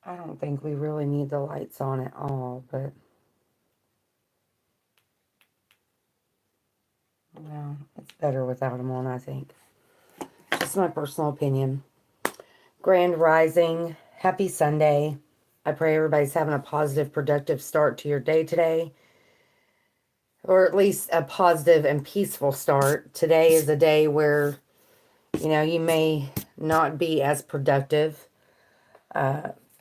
I don't think we really need the lights on at all, but well, it's better without them on, I think. Just my personal opinion. Grand Rising, happy Sunday. I pray everybody's having a positive, productive start to your day today, or at least a positive and peaceful start. Today is a day where, you may not be as productive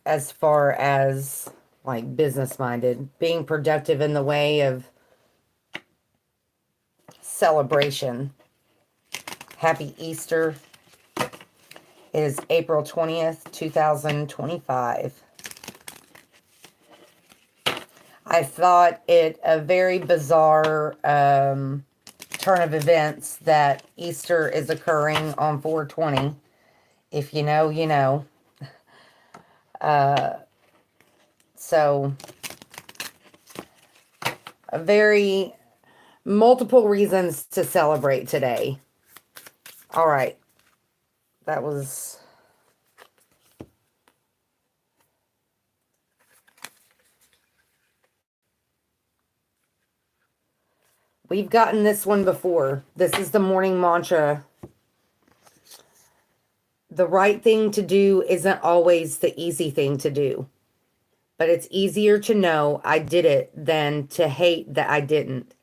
as far as like business minded. Being productive in the way of celebration. Happy Easter. It is April 20th, 2025. I thought it a very bizarre turn of events that Easter is occurring on 4/20. If you know, you know. So, a very multiple reasons to celebrate today. All right. That was... We've gotten this one before. This is the morning mantra. The right thing to do isn't always the easy thing to do. But it's easier to know I did it than to hate that I didn't.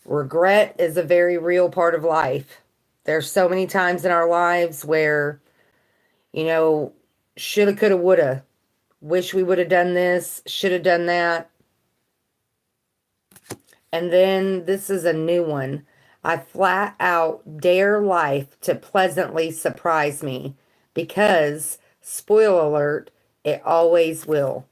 Regret is a very real part of life. There's so many times in our lives where, shoulda, coulda, woulda. Wish we would have done this, should have done that. And then this is a new one. I flat out dare life to pleasantly surprise me because, spoiler alert, it always will.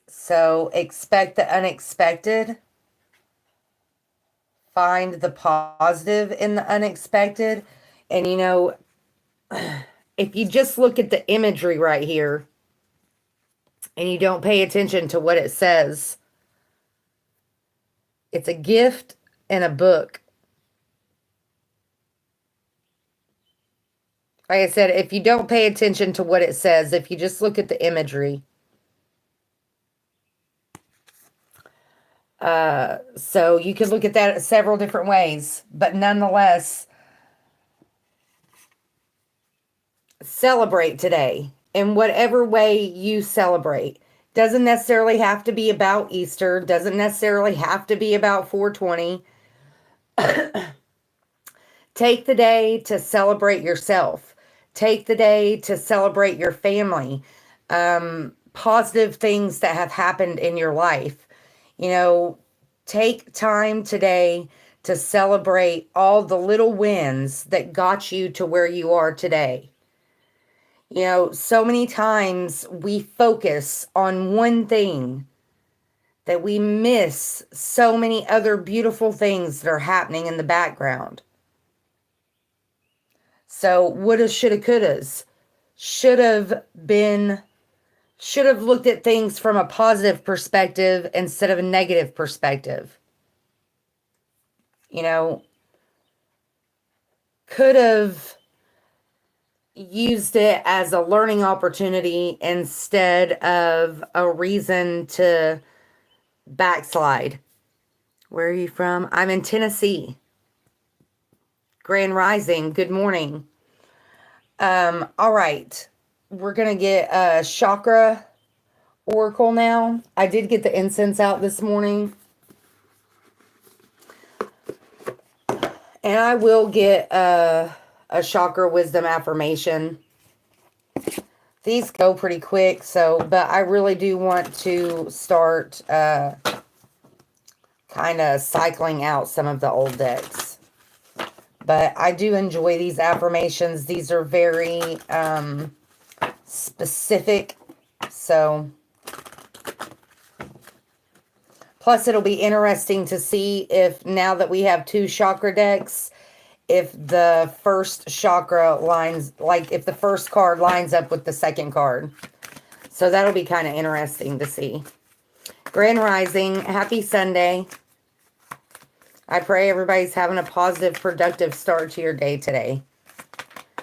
So expect the unexpected. Find the positive in the unexpected. And if you just look at the imagery right here and you don't pay attention to what it says, it's a gift and a book. Like I said, if you don't pay attention to what it says, if you just look at the imagery. So you can look at that several different ways, but nonetheless, celebrate today in whatever way you celebrate. Doesn't necessarily have to be about Easter, doesn't necessarily have to be about 420. Take the day to celebrate yourself. Take the day to celebrate your family. Positive things that have happened in your life. Take time today to celebrate all the little wins that got you to where you are today. So many times we focus on one thing that we miss so many other beautiful things that are happening in the background. So woulda, shoulda, couldas. Should have looked at things from a positive perspective instead of a negative perspective. Could have used it as a learning opportunity instead of a reason to backslide. Where are you from? I'm in Tennessee. Grand Rising, good morning. All right. We're going to get a chakra oracle now. I did get the incense out this morning. And I will get a chakra wisdom affirmation. These go pretty quick, but I really do want to start kind of cycling out some of the old decks. But I do enjoy these affirmations. These are very specific. So, plus it'll be interesting to see if, now that we have two chakra decks, if the first chakra lines, like if the first card lines up with the second card. So that'll be kind of interesting to see. Grand Rising, happy Sunday. I pray everybody's having a positive, productive start to your day today.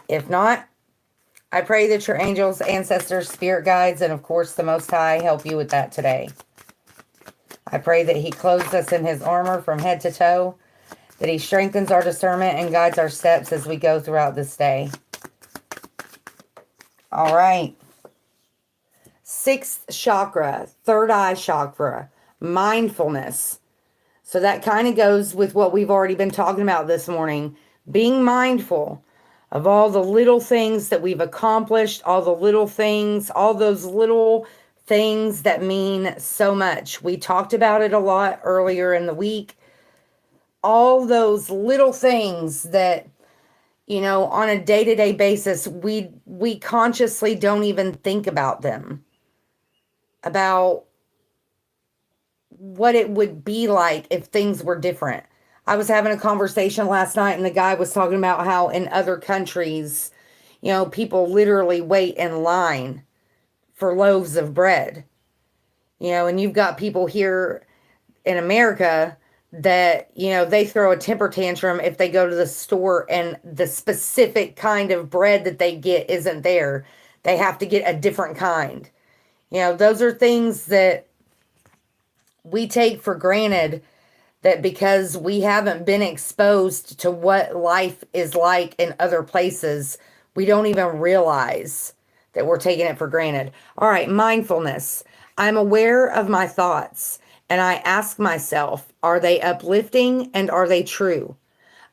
If not, I pray that your angels, ancestors, spirit guides, and of course the Most High help you with that today. I pray that He clothes us in His armor from head to toe, that He strengthens our discernment and guides our steps as we go throughout this day. All right. 6th chakra, third eye chakra, mindfulness. So that kind of goes with what we've already been talking about this morning. Being mindful of all the little things that we've accomplished, all the little things, all those little things that mean so much. We talked about it a lot earlier in the week. All those little things that, you know, on a day-to-day basis, we consciously don't even think about them. About what it would be like if things were different. I was having a conversation last night and the guy was talking about how in other countries, you know, people literally wait in line for loaves of bread. You know, and you've got people here in America that, you know, they throw a temper tantrum if they go to the store and the specific kind of bread that they get isn't there. They have to get a different kind. You know, those are things that we take for granted, that because we haven't been exposed to what life is like in other places, we don't even realize that we're taking it for granted. All right, mindfulness. I'm aware of my thoughts and I ask myself, are they uplifting and are they true?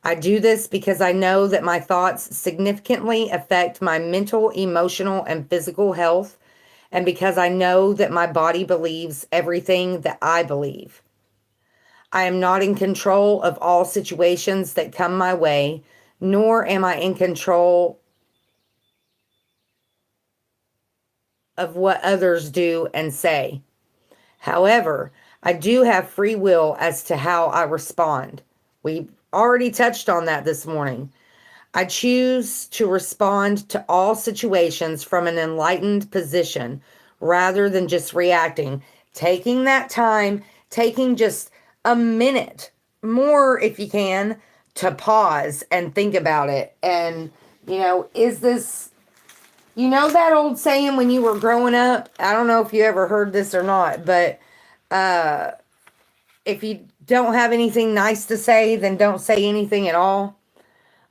I do this because I know that my thoughts significantly affect my mental, emotional, and physical health, and because I know that my body believes everything that I believe. I am not in control of all situations that come my way, nor am I in control of what others do and say. However, I do have free will as to how I respond. We already touched on that this morning. I choose to respond to all situations from an enlightened position rather than just reacting. Taking that time, taking just a minute, more if you can, to pause and think about it. And, you know, is this, you know, that old saying when you were growing up? I don't know if you ever heard this or not, but if you don't have anything nice to say, then don't say anything at all.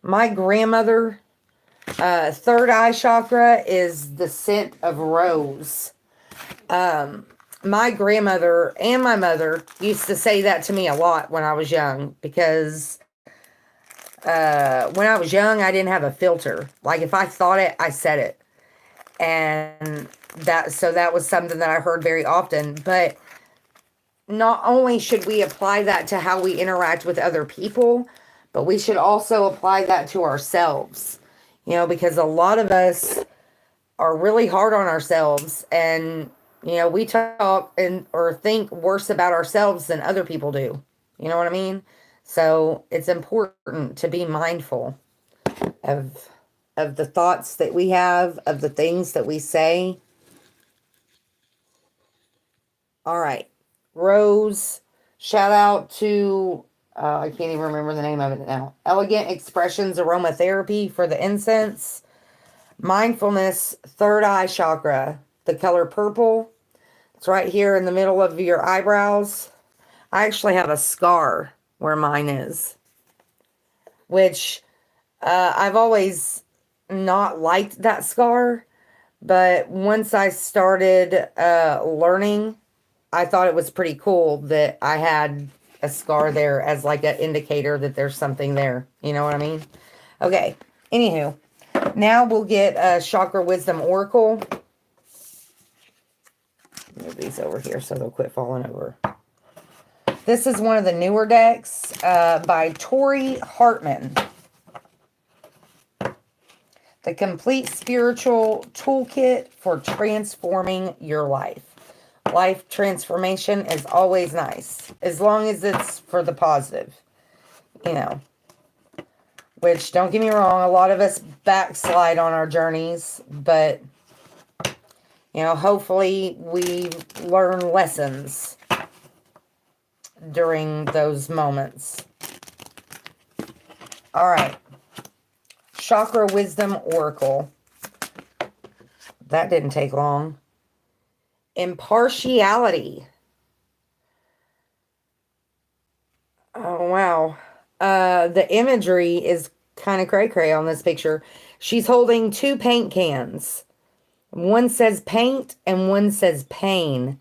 My grandmother, third eye chakra is the scent of rose. My grandmother and my mother used to say that to me a lot when I was young, because when I was young, I didn't have a filter. Like if I thought it, I said it. And that was something that I heard very often. But not only should we apply that to how we interact with other people, but we should also apply that to ourselves, you know, because a lot of us are really hard on ourselves, and, you know, we talk or think worse about ourselves than other people do. You know what I mean? So it's important to be mindful of the thoughts that we have, of the things that we say. All right. Rose, shout out to, I can't even remember the name of it now. Elegant Expressions Aromatherapy for the incense. Mindfulness, third eye chakra, the color purple. It's right here in the middle of your eyebrows. I actually have a scar where mine is, which I've always not liked that scar. But once I started learning, I thought it was pretty cool that I had a scar there as like an indicator that there's something there. You know what I mean? Okay. Anywho, now we'll get a Chakra Wisdom Oracle. Move these over here so they'll quit falling over. This is one of the newer decks by Tori Hartman. The Complete Spiritual Toolkit for Transforming Your Life. Life transformation is always nice, as long as it's for the positive, you know. Which, don't get me wrong, a lot of us backslide on our journeys, but, you know, hopefully we learn lessons during those moments. All right. Chakra Wisdom Oracle. That didn't take long. Impartiality. Oh, wow. The imagery is kind of cray-cray on this picture. She's holding two paint cans. One says paint and one says pain.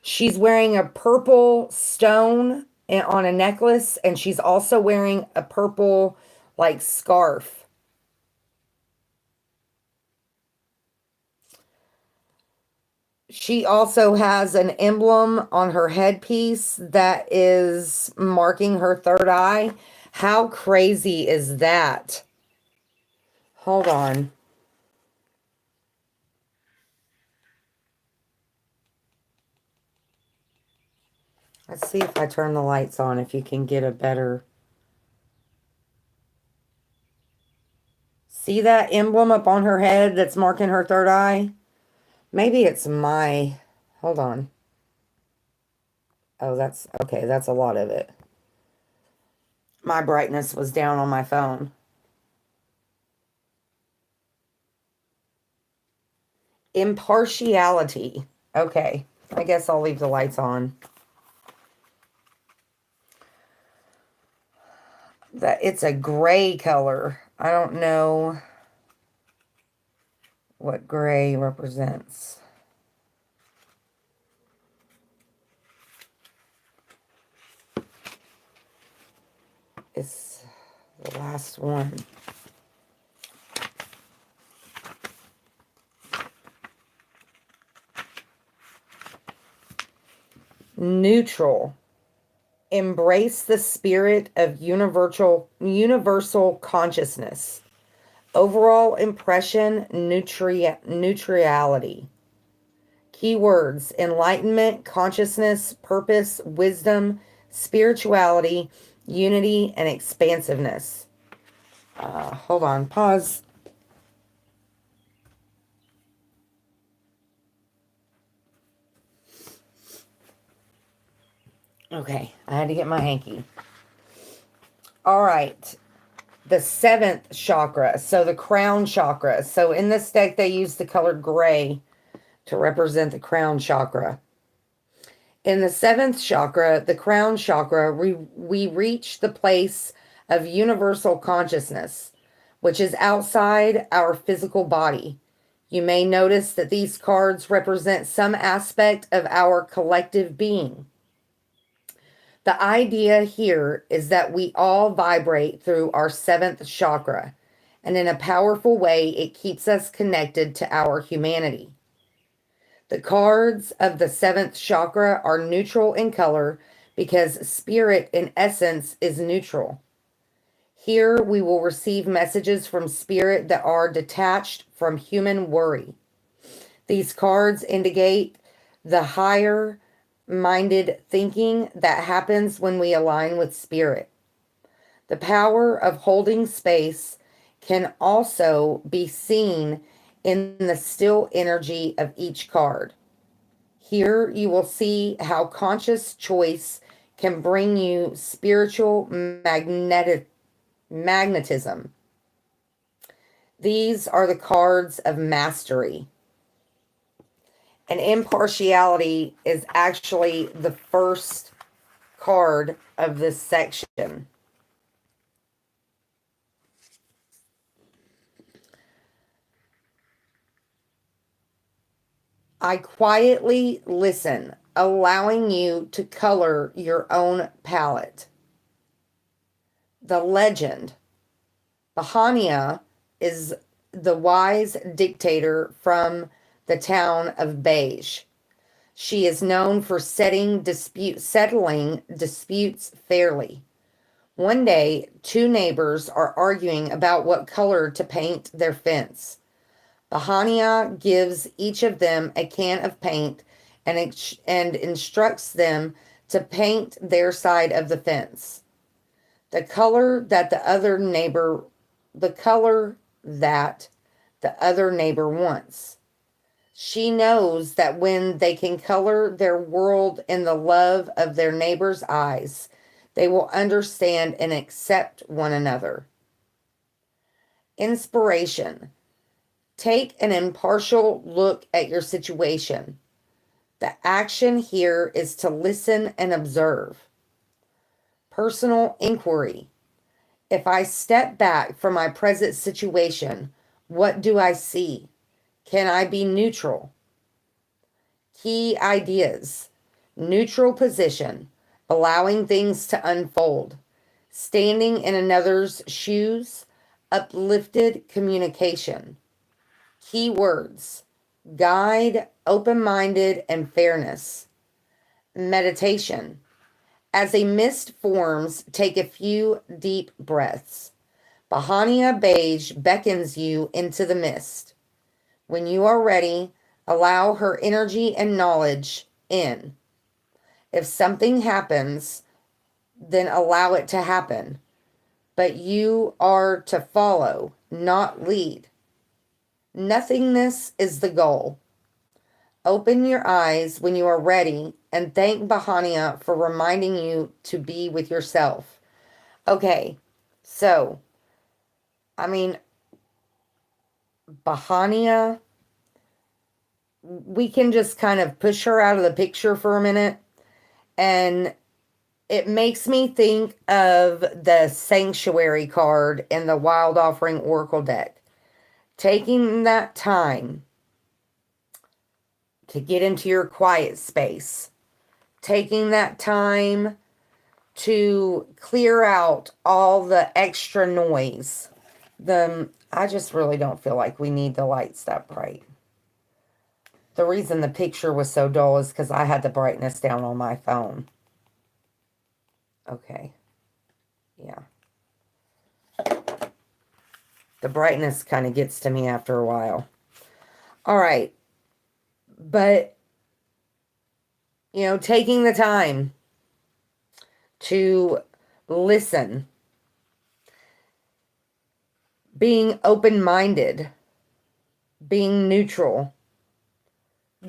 She's wearing a purple stone on a necklace, and she's also wearing a purple, like, scarf. She also has an emblem on her headpiece that is marking her third eye. How crazy is that? Hold on. Let's see if I turn the lights on, if you can get a better... See that emblem up on her head that's marking her third eye? Maybe it's my... Hold on. Oh, that's... Okay, that's a lot of it. My brightness was down on my phone. Impartiality. Okay, I guess I'll leave the lights on. That it's a gray color. I don't know what gray represents. It's the last one. Neutral. Embrace the spirit of universal consciousness. Overall impression, neutrality. Keywords: enlightenment, consciousness, purpose, wisdom, spirituality, unity, and expansiveness. Hold on, pause. Okay, I had to get my hanky. All right. The 7th chakra, so the crown chakra. So in this deck, they use the color gray to represent the crown chakra. In the 7th chakra, the crown chakra, we reach the place of universal consciousness, which is outside our physical body. You may notice that these cards represent some aspect of our collective being. The idea here is that we all vibrate through our 7th chakra, and in a powerful way, it keeps us connected to our humanity. The cards of the 7th chakra are neutral in color because spirit, in essence, is neutral. Here, we will receive messages from spirit that are detached from human worry. These cards indicate the higher minded thinking that happens when we align with spirit. The power of holding space can also be seen in the still energy of each card. Here you will see how conscious choice can bring you spiritual magnetism. These are the cards of mastery. And impartiality is actually the first card of this section. I quietly listen, allowing you to color your own palette. The legend. Bahania is the wise dictator from the town of Beige. She is known for settling disputes fairly. One day, two neighbors are arguing about what color to paint their fence. Bahania gives each of them a can of paint and instructs them to paint their side of the fence. The color that the other neighbor wants. She knows that when they can color their world in the love of their neighbor's eyes, they will understand and accept one another. Inspiration. Take an impartial look at your situation. The action here is to listen and observe. Personal inquiry. If I step back from my present situation, what do I see? Can I be neutral? Key ideas. Neutral position, allowing things to unfold. Standing in another's shoes, uplifted communication. Key words. Guide, open-minded, and fairness. Meditation. As a mist forms, take a few deep breaths. Bahania Beige beckons you into the mist. When you are ready, allow her energy and knowledge in. If something happens, then allow it to happen. But you are to follow, not lead. Nothingness is the goal. Open your eyes when you are ready and thank Bahania for reminding you to be with yourself. Okay, so, Bahania, we can just kind of push her out of the picture for a minute. And it makes me think of the Sanctuary card in the Wild Offering Oracle deck. Taking that time to get into your quiet space. Taking that time to clear out all the extra noise. I just really don't feel like we need the lights that bright. The reason the picture was so dull is because I had the brightness down on my phone. Okay. Yeah. The brightness kind of gets to me after a while. All right. But, taking the time to listen, being open-minded, being neutral,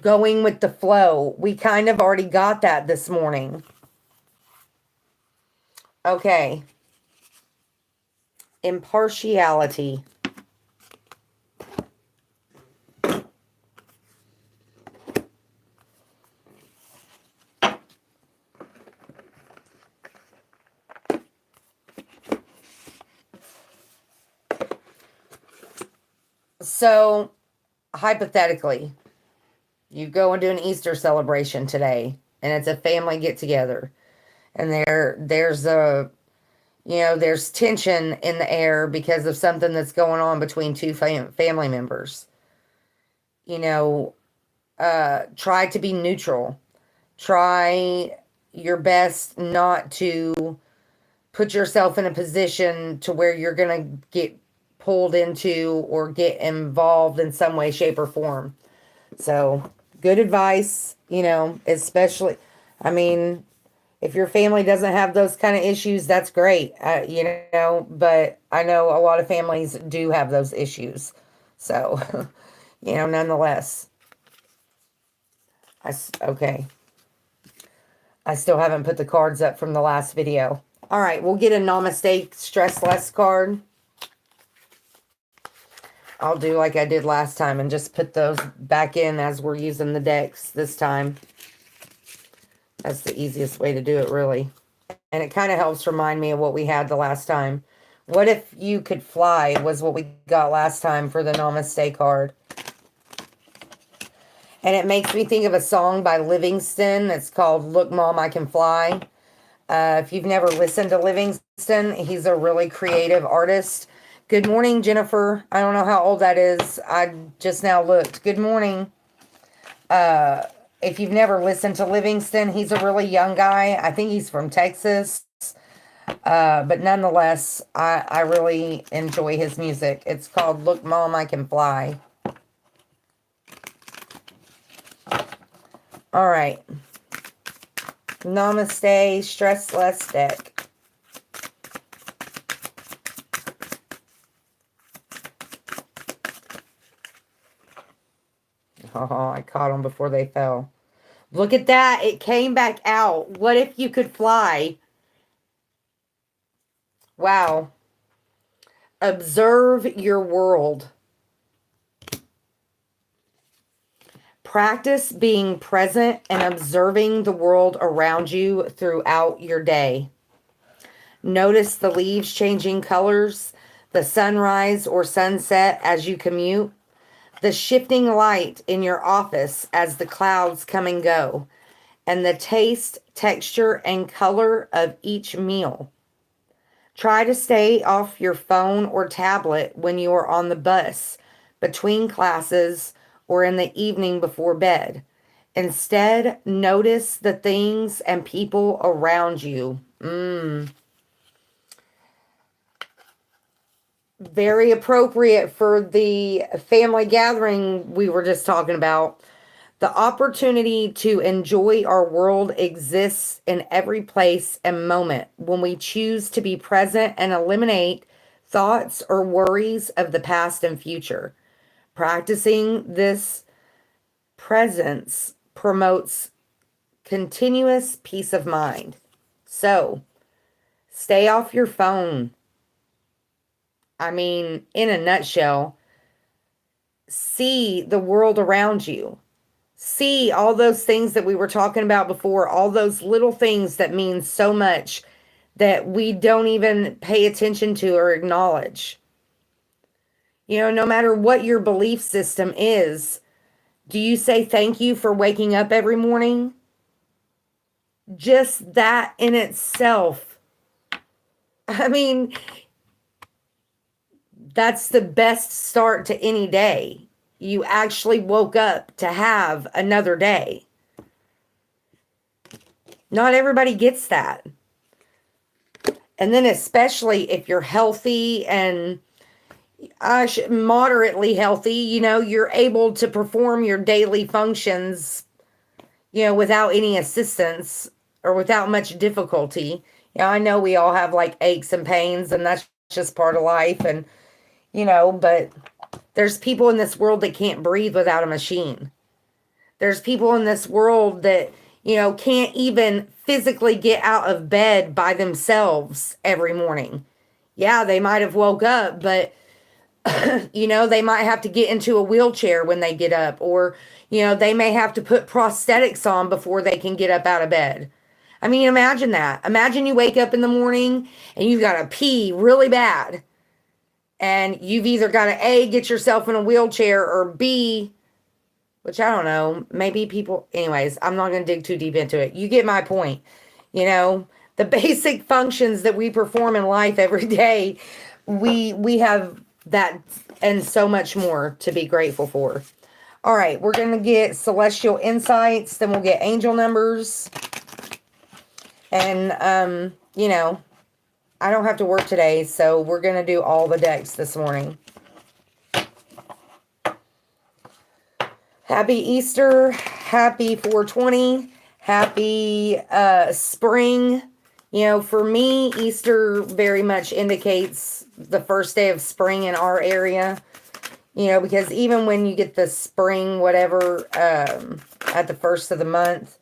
going with the flow. We kind of already got that this morning. Okay. Impartiality. So, hypothetically, you go and do an Easter celebration today, and it's a family get-together, and there's tension in the air because of something that's going on between two family members. Try to be neutral. Try your best not to put yourself in a position to where you're going to get pulled into or get involved in some way, shape, or form. So, good advice, especially, if your family doesn't have those kind of issues, that's great, but I know a lot of families do have those issues. So, nonetheless. Okay. I still haven't put the cards up from the last video. All right, we'll get a Namaste Stress Less card. I'll do like I did last time and just put those back in as we're using the decks this time. That's the easiest way to do it, really. And it kind of helps remind me of what we had the last time. What if you could fly was what we got last time for the Namaste card. And it makes me think of a song by Livingston that's called Look Mom, I Can Fly. If you've never listened to Livingston, he's a really creative artist. Good morning, Jennifer. I don't know how old that is. I just now looked. Good morning. If you've never listened to Livingston, he's a really young guy. I think he's from Texas. But nonetheless, I really enjoy his music. It's called Look Mom, I Can Fly. All right. Namaste Stress Less deck. Oh, I caught them before they fell. Look at that. It came back out. What if you could fly? Wow. Observe your world. Practice being present and observing the world around you throughout your day. Notice the leaves changing colors, the sunrise or sunset as you commute, the shifting light in your office as the clouds come and go, and the taste, texture, and color of each meal. Try to stay off your phone or tablet when you are on the bus, between classes, or in the evening before bed. Instead, notice the things and people around you. Very appropriate for the family gathering we were just talking about. The opportunity to enjoy our world exists in every place and moment when we choose to be present and eliminate thoughts or worries of the past and future. Practicing this presence promotes continuous peace of mind. So, stay off your phone. I mean, in a nutshell, see the world around you. See all those things that we were talking about before, all those little things that mean so much that we don't even pay attention to or acknowledge. You know, no matter what your belief system is, do you say thank you for waking up every morning? Just that in itself. I mean, that's the best start to any day. You actually woke up to have another day. Not everybody gets that. And then especially if you're healthy and moderately healthy, you know, you're able to perform your daily functions, you know, without any assistance or without much difficulty. Yeah, I know we all have like aches and pains, and that's just part of life. And, you know, but there's people in this world that can't breathe without a machine. There's people in this world that, you know, can't even physically get out of bed by themselves every morning. Yeah, they might have woke up, but, you know, they might have to get into a wheelchair when they get up, or, you know, they may have to put prosthetics on before they can get up out of bed. I mean, imagine that. Imagine you wake up in the morning and you've got to pee really bad. And you've either got to A, get yourself in a wheelchair, or B, which I don't know, maybe people, anyways, I'm not going to dig too deep into it. You get my point. You know, the basic functions that we perform in life every day, we have that and so much more to be grateful for. All right, we're going to get celestial insights, then we'll get angel numbers. And, you know, I don't have to work today, so we're going to do all the decks this morning. Happy Easter. Happy 420. Happy spring. You know, for me, Easter very much indicates the first day of spring in our area. You know, because even when you get the spring, whatever, at the first of the month,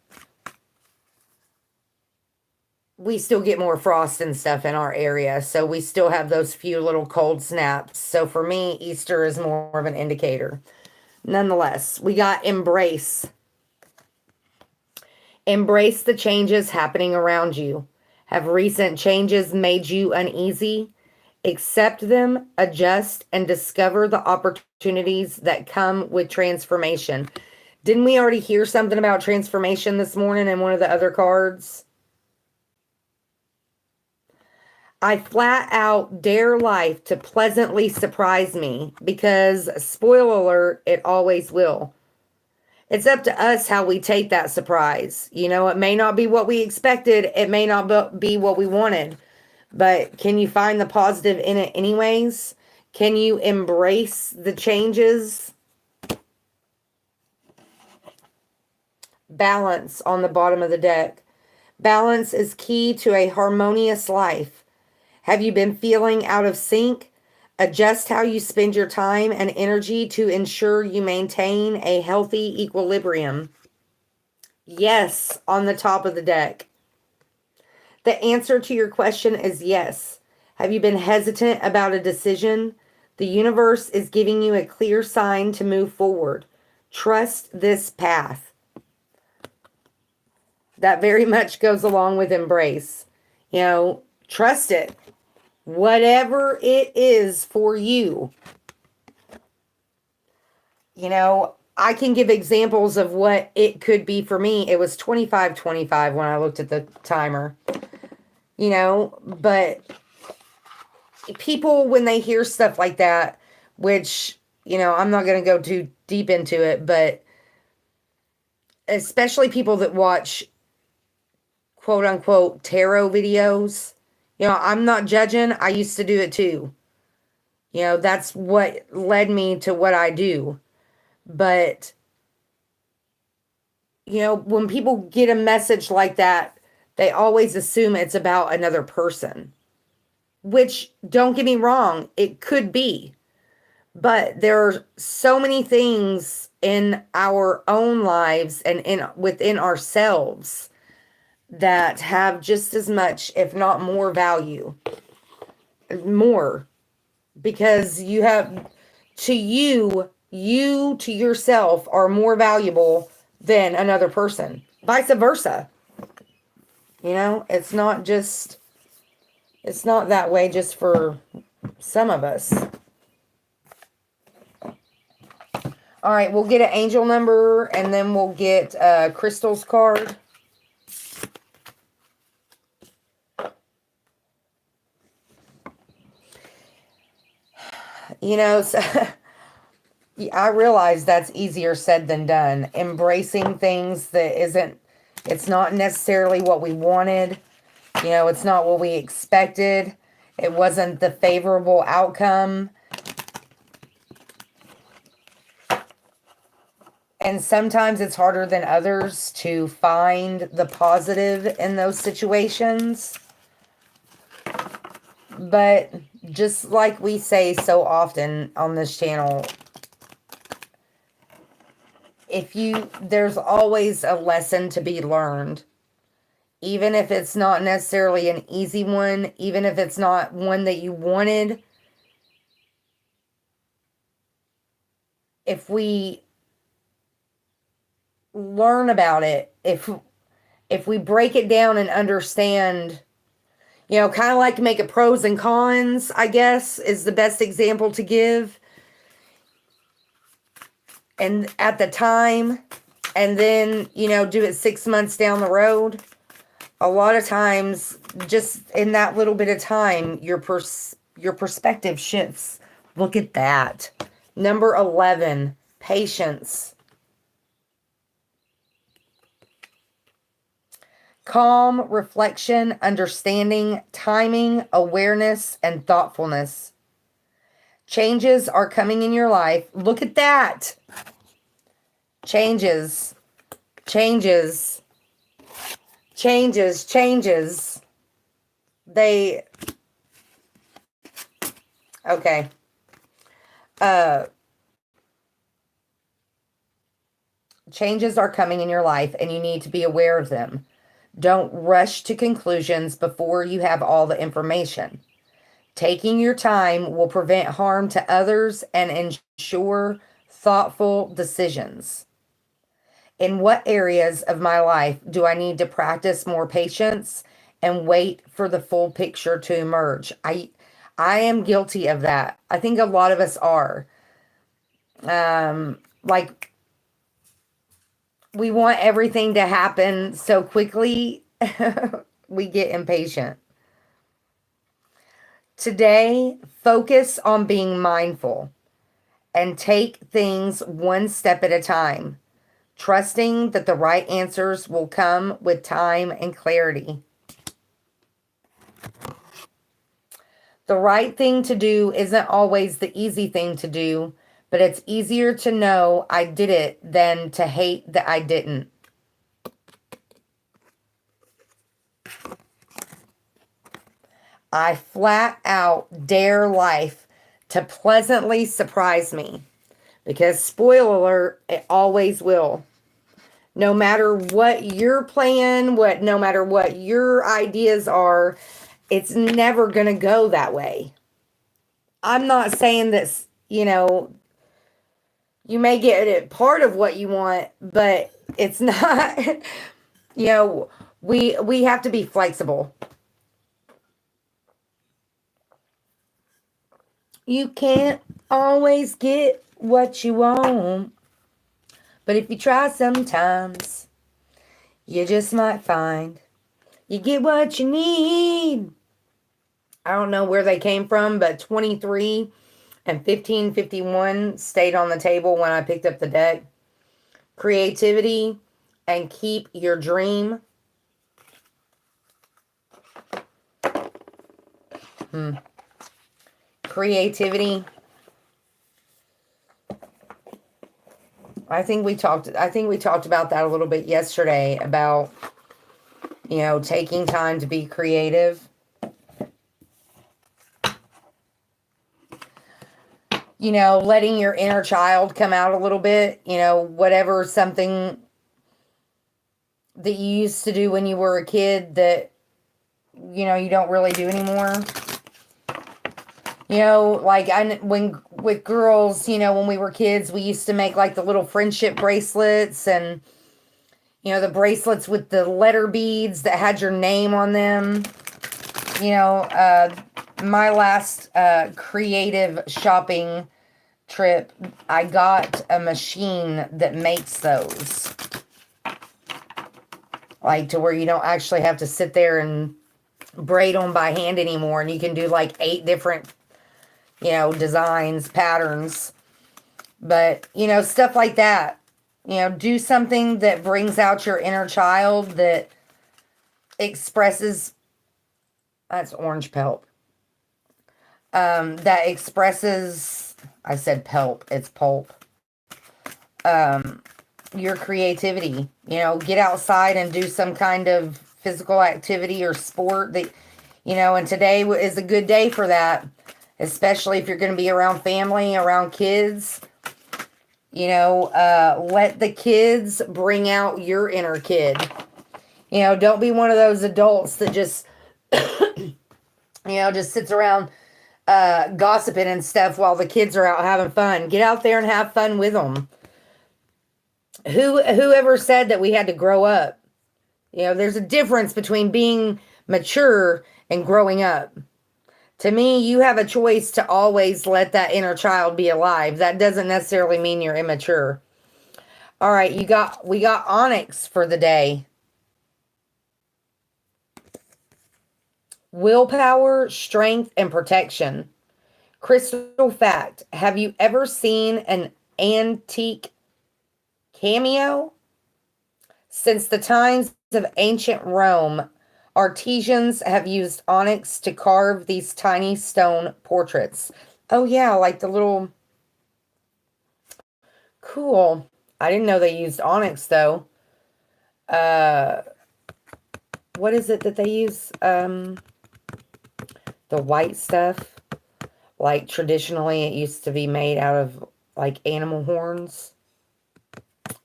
we still get more frost and stuff in our area. So we still have those few little cold snaps. So for me, Easter is more of an indicator. Nonetheless, we got embrace. Embrace the changes happening around you. Have recent changes made you uneasy? Accept them, adjust, and discover the opportunities that come with transformation. Didn't we already hear something about transformation this morning in one of the other cards? I flat out dare life to pleasantly surprise me because, spoiler alert, it always will. It's up to us how we take that surprise. You know, it may not be what we expected. It may not be what we wanted. But can you find the positive in it anyways? Can you embrace the changes? Balance on the bottom of the deck. Balance is key to a harmonious life. Have you been feeling out of sync? Adjust how you spend your time and energy to ensure you maintain a healthy equilibrium. Yes, on the top of the deck. The answer to your question is yes. Have you been hesitant about a decision? The universe is giving you a clear sign to move forward. Trust this path. That very much goes along with embrace. You know, trust it. Whatever it is for you. You know, I can give examples of what it could be for me. It was 25:25 when I looked at the timer. You know, but people, when they hear stuff like that, which, you know, I'm not going to go too deep into it, but especially people that watch quote unquote tarot videos, you know, I'm not judging. I used to do it too. You know, that's what led me to what I do. But, you know, when people get a message like that, they always assume it's about another person. Which, don't get me wrong, it could be. But there are so many things in our own lives and within ourselves that have just as much, if not more value. More. Because you have, to yourself are more valuable than another person. Vice versa. You know, it's not that way just for some of us. All right, we'll get an angel number and then we'll get a crystals card. You know, so I realize that's easier said than done. Embracing things that it's not necessarily what we wanted. You know, it's not what we expected. It wasn't the favorable outcome. And sometimes it's harder than others to find the positive in those situations. But just like we say so often on this channel, there's always a lesson to be learned. Even if it's not necessarily an easy one, even if it's not one that you wanted. If we learn about it, if we break it down and understand, you know, kind of like make it pros and cons, I guess, is the best example to give. And at the time, and then, you know, do it 6 months down the road. A lot of times, just in that little bit of time, your perspective shifts. Look at that. Number 11, patience. Calm, reflection, understanding, timing, awareness, and thoughtfulness. Changes are coming in your life. Look at that. Changes. Okay. Changes are coming in your life and you need to be aware of them. Don't rush to conclusions before you have all the information. Taking your time will prevent harm to others and ensure thoughtful decisions. In what areas of my life do I need to practice more patience and wait for the full picture to emerge? I am guilty of that. I think a lot of us are. Like, we want everything to happen so quickly, we get impatient. Today, focus on being mindful and take things one step at a time, trusting that the right answers will come with time and clarity. The right thing to do isn't always the easy thing to do, but it's easier to know I did it than to hate that I didn't. I flat out dare life to pleasantly surprise me. Because, spoiler alert, it always will. No matter what your plan, no matter what your ideas are, it's never going to go that way. I'm not saying that, you know, you may get it part of what you want, but it's not, you know, we have to be flexible. You can't always get what you want, but if you try sometimes, you just might find you get what you need. I don't know where they came from, but 23 and 1551 stayed on the table when I picked up the deck. Creativity and keep your dream. Creativity. I think we talked about that a little bit yesterday, about, you know, taking time to be creative. You know, letting your inner child come out a little bit, you know, whatever, something that you used to do when you were a kid that, you know, you don't really do anymore. You know, like when with girls, you know, when we were kids, we used to make like the little friendship bracelets, and, you know, the bracelets with the letter beads that had your name on them. You know, my last creative shopping trip, I got a machine that makes those. Like, to where you don't actually have to sit there and braid them by hand anymore. And you can do like 8 different, you know, designs, patterns. But, you know, stuff like that. You know, do something that brings out your inner child, that expresses, that's orange pulp. That expresses, I said pulp, it's pulp. Your creativity. You know, get outside and do some kind of physical activity or sport that, you know, and today is a good day for that, especially if you're going to be around family, around kids. You know, let the kids bring out your inner kid. You know, don't be one of those adults that just, you know, just sits around gossiping and stuff while the kids are out having fun. Get out there and have fun with them. Whoever said that we had to grow up? You know, there's a difference between being mature and growing up. To me, you have a choice to always let that inner child be alive. That doesn't necessarily mean you're immature. All right, we got onyx for the day. Willpower, strength, and protection. Crystal fact: have you ever seen an antique cameo? Since the times of ancient Rome, artisans have used onyx to carve these tiny stone portraits. Oh yeah, like the little... Cool. I didn't know they used onyx though. What is it that they use? The white stuff. Like traditionally it used to be made out of like animal horns.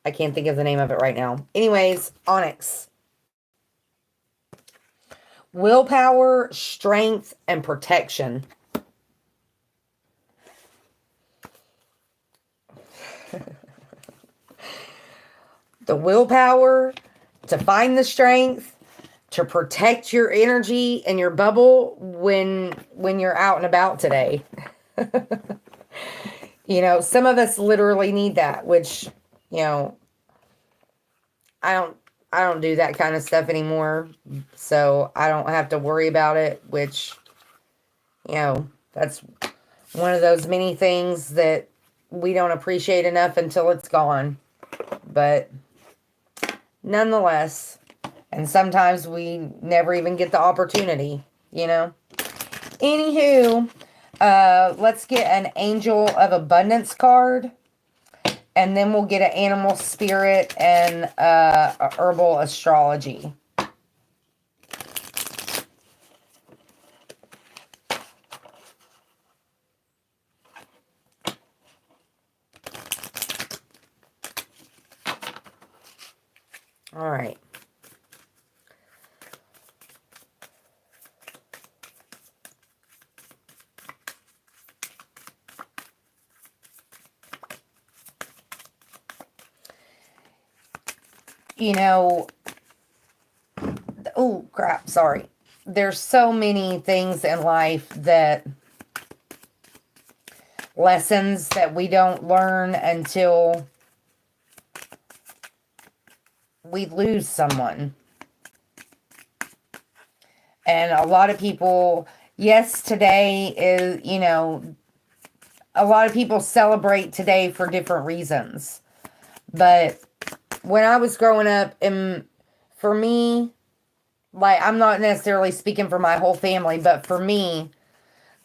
I can't think of the name of it right now. Anyways, onyx. Willpower, strength, and protection. The willpower to find the strength to protect your energy and your bubble when you're out and about today. You know, some of us literally need that, which, you know, I don't do that kind of stuff anymore, so I don't have to worry about it, which, you know, that's one of those many things that we don't appreciate enough until it's gone. But nonetheless, and sometimes we never even get the opportunity, you know. Anywho, let's get an Angel of Abundance card. And then we'll get an animal spirit and a herbal astrology. All right. you know, oh crap, sorry. There's so many things in life that, lessons that we don't learn until we lose someone. And a lot of people, yes, today is, you know, a lot of people celebrate today for different reasons. But when I was growing up, and for me, like, I'm not necessarily speaking for my whole family, but for me,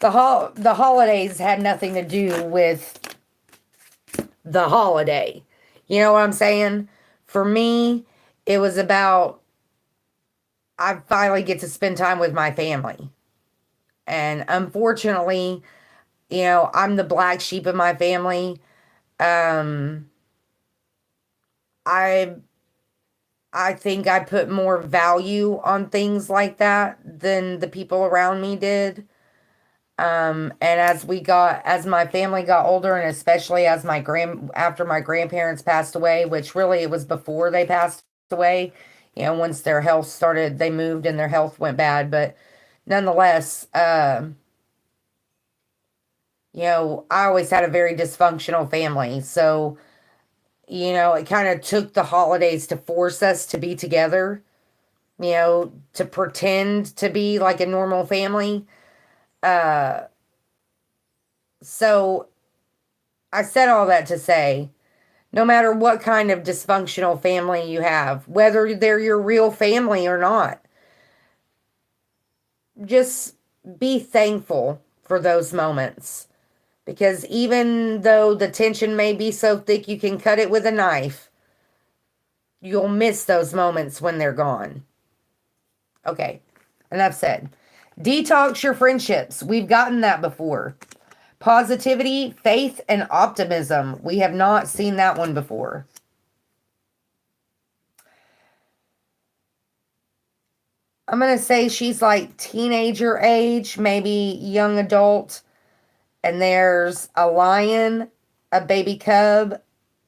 the holidays had nothing to do with the holiday. You know what I'm saying? For me, it was about, I finally get to spend time with my family. And unfortunately, you know, I'm the black sheep of my family. Um, I think I put more value on things like that than the people around me did. And as my family got older, and especially as after my grandparents passed away, which really it was before they passed away, you know, once their health started, they moved and their health went bad. But nonetheless, you know, I always had a very dysfunctional family. So, you know, it kind of took the holidays to force us to be together, you know, to pretend to be like a normal family. Uh, so I said all that to say, no matter what kind of dysfunctional family you have, whether they're your real family or not, just be thankful for those moments. Because even though the tension may be so thick you can cut it with a knife, you'll miss those moments when they're gone. Okay, enough said. Detox your friendships. We've gotten that before. Positivity, faith, and optimism. We have not seen that one before. I'm going to say she's like teenager age, maybe young adult. And there's a lion, a baby cub.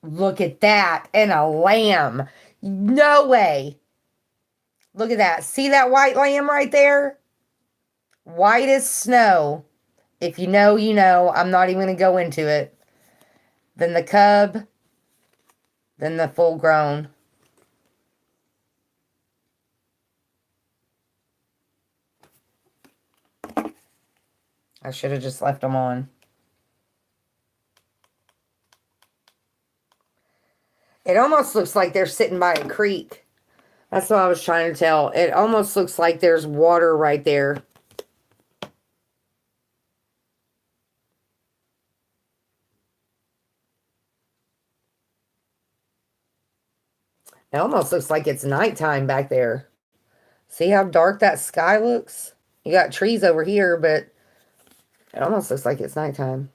Look at that. And a lamb. No way. Look at that. See that white lamb right there? White as snow. If you know, you know. I'm not even going to go into it. Then the cub. Then the full grown. I should have just left them on. It almost looks like they're sitting by a creek. That's what I was trying to tell. It almost looks like there's water right there. It almost looks like it's nighttime back there. See how dark that sky looks? You got trees over here, but it almost looks like it's nighttime.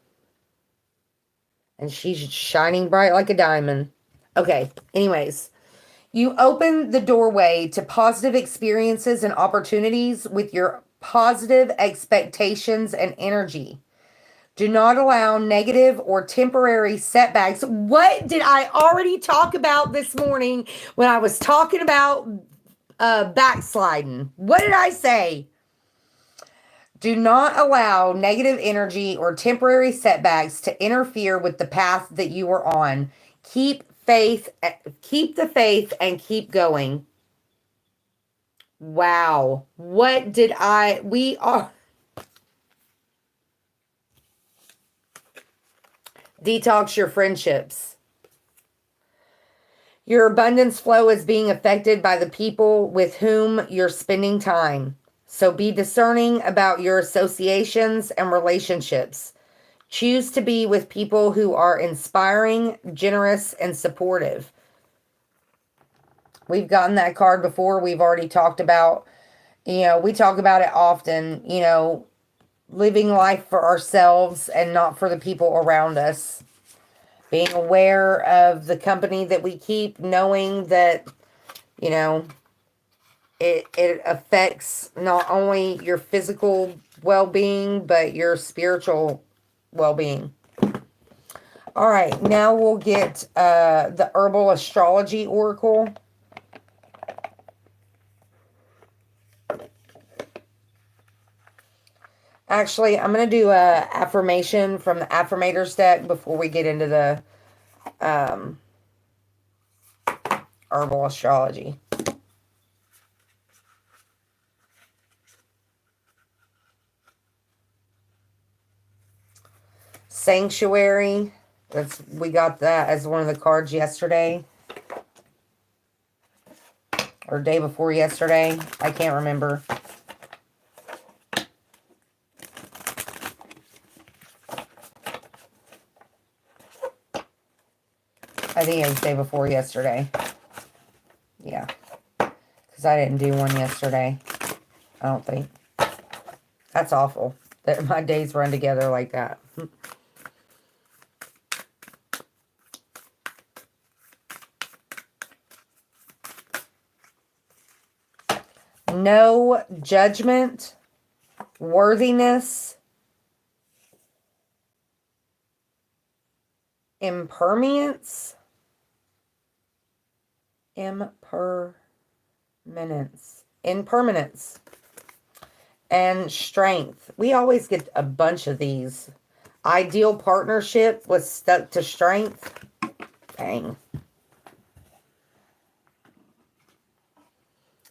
And she's shining bright like a diamond. Okay, anyways. You open the doorway to positive experiences and opportunities with your positive expectations and energy. Do not allow negative or temporary setbacks. What did I already talk about this morning when I was talking about backsliding? What did I say? Do not allow negative energy or temporary setbacks to interfere with the path that you are on. Keep the faith, and keep going. Wow. We are. Detox your friendships. Your abundance flow is being affected by the people with whom you're spending time. So be discerning about your associations and relationships. Choose to be with people who are inspiring, generous, and supportive. We've gotten that card before. We've already talked about, you know, we talk about it often, you know, living life for ourselves and not for the people around us. Being aware of the company that we keep, knowing that, you know, it affects not only your physical well-being, but your spiritual well-being. All right, now we'll get the Herbal Astrology Oracle. Actually, I'm going to do a affirmation from the Affirmators deck before we get into the herbal astrology. Sanctuary. We got that as one of the cards yesterday. Or day before yesterday. I can't remember. I think it was day before yesterday. Yeah. Because I didn't do one yesterday. I don't think. That's awful. That my days run together like that. No judgment, worthiness, impermanence, and strength. We always get a bunch of these. Ideal partnership was stuck to strength. Dang.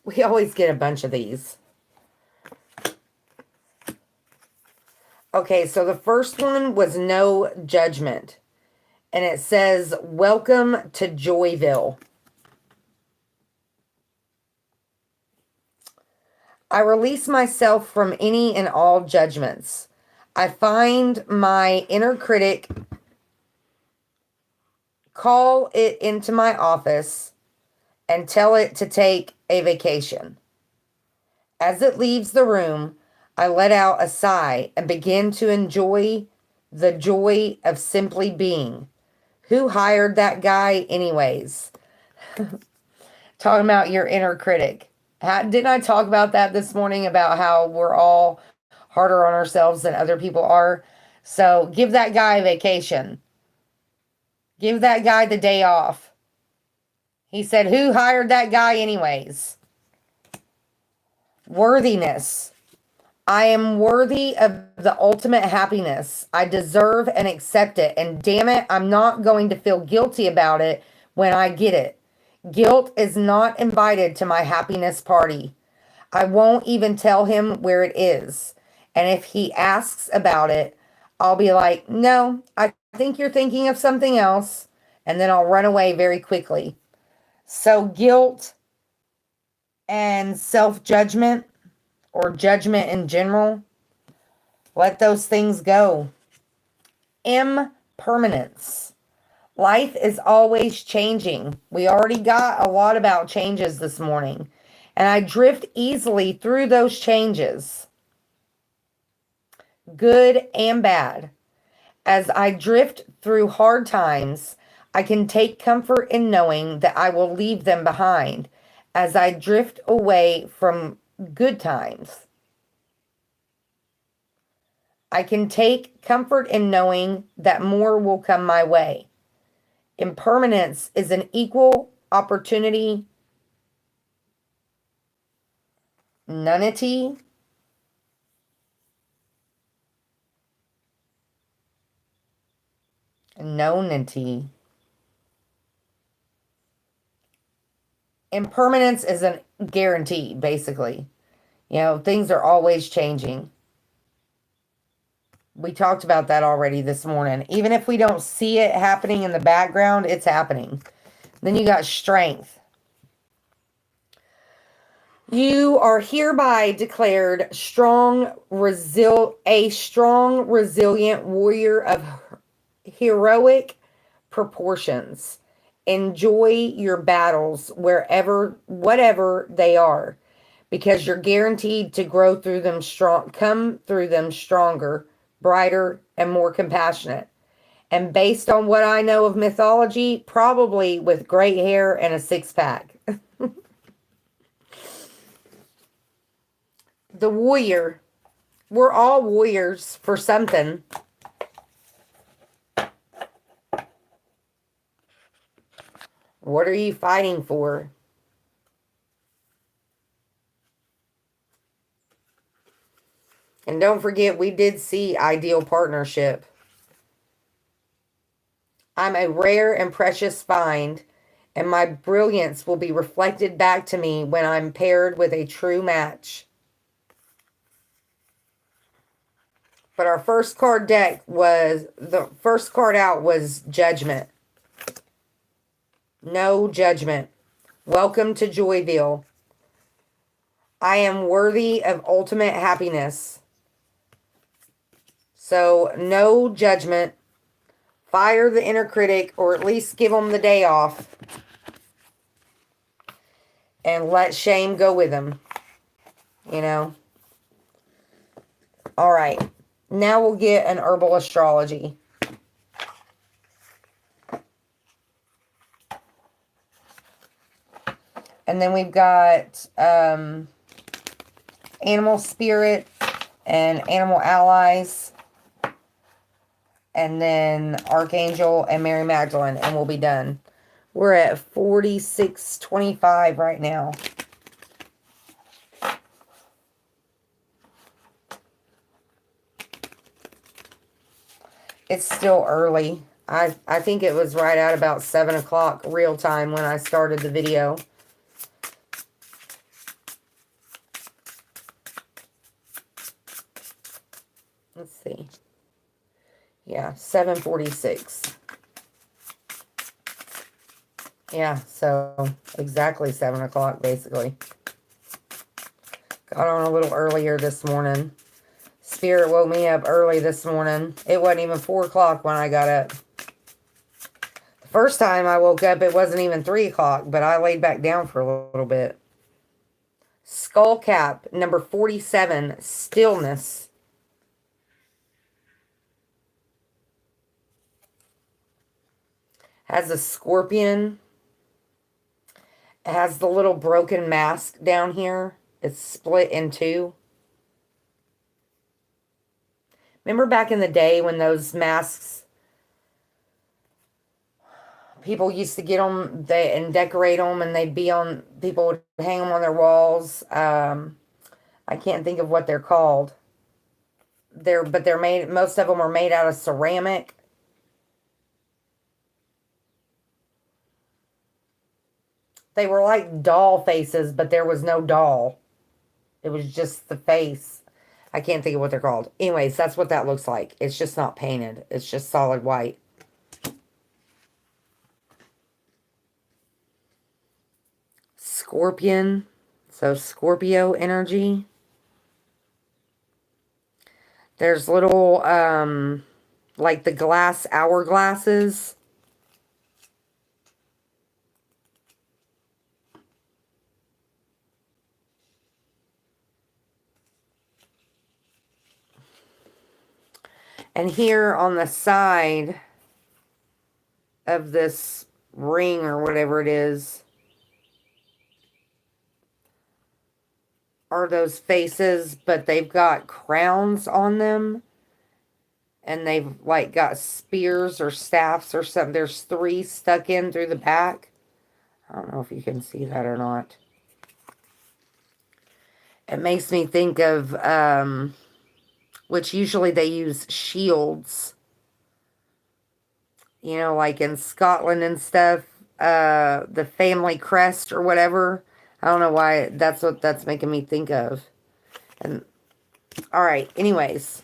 We always get a bunch of these. Okay, so the first one was no judgment. And it says, welcome to Joyville. I release myself from any and all judgments. I find my inner critic, call it into my office, and tell it to take a vacation. As it leaves the room, I let out a sigh and begin to enjoy the joy of simply being. Who hired that guy anyways? Talking about your inner critic. Didn't I talk about that this morning about how we're all harder on ourselves than other people are? So give that guy a vacation. Give that guy the day off. He said, who hired that guy anyways? Worthiness. I am worthy of the ultimate happiness. I deserve and accept it. And damn it, I'm not going to feel guilty about it when I get it. Guilt is not invited to my happiness party. I won't even tell him where it is. And if he asks about it, I'll be like, no, I think you're thinking of something else. And then I'll run away very quickly. So guilt and self-judgment, or judgment in general, let those things go. Impermanence. Life is always changing. We already got a lot about changes this morning. And I drift easily through those changes. Good and bad. As I drift through hard times, I can take comfort in knowing that I will leave them behind as I drift away from good times. I can take comfort in knowing that more will come my way. Impermanence is an equal opportunity, nonity, nonity. Impermanence is a guarantee, basically. You know, things are always changing. We talked about that already this morning. Even if we don't see it happening in the background, it's happening. Then you got strength. You are hereby declared a strong, resilient warrior of heroic proportions. Enjoy your battles whatever they are, because you're guaranteed to grow through them come through them stronger, brighter, and more compassionate. And based on what I know of mythology, probably with gray hair and a six-pack. The warrior. We're all warriors for something. What are you fighting for? And don't forget, we did see ideal partnership. I'm a rare and precious find, and my brilliance will be reflected back to me when I'm paired with a true match. But our first card deck was, the first card out was Judgment. No judgment. Welcome to Joyville. I am worthy of ultimate happiness. So, no judgment. Fire the inner critic, or at least give them the day off. And let shame go with them. You know? All right. Now we'll get an herbal astrology. And then we've got animal spirit and animal allies. And then Archangel and Mary Magdalene. And we'll be done. We're at 46:25 right now. It's still early. I think it was right at about 7 o'clock real time when I started the video. Let's see. Yeah, 7:46. Yeah, so exactly 7 o'clock basically. Got on a little earlier this morning. Spirit woke me up early this morning. It wasn't even 4 o'clock when I got up. The first time I woke up, it wasn't even 3 o'clock, but I laid back down for a little bit. Skull cap, number 47, stillness. Has a scorpion. It has the little broken mask down here. It's split in two. Remember back in the day when those masks, people used to get them and decorate them, and they'd be on, people would hang them on their walls. I can't think of what they're called. But they're made, most of them are made out of ceramic. They were like doll faces, but there was no doll. It was just the face. I can't think of what they're called. Anyways, that's what that looks like. It's just not painted. It's just solid white. Scorpion. So Scorpio energy. There's little, like the glass hourglasses. And here on the side of this ring or whatever it is are those faces, but they've got crowns on them. And they've like got spears or staffs or something. There's 3 stuck in through the back. I don't know if you can see that or not. It makes me think of, which usually they use shields. You know, like in Scotland and stuff. The family crest or whatever. I don't know why that's what that's making me think of. And all right, anyways.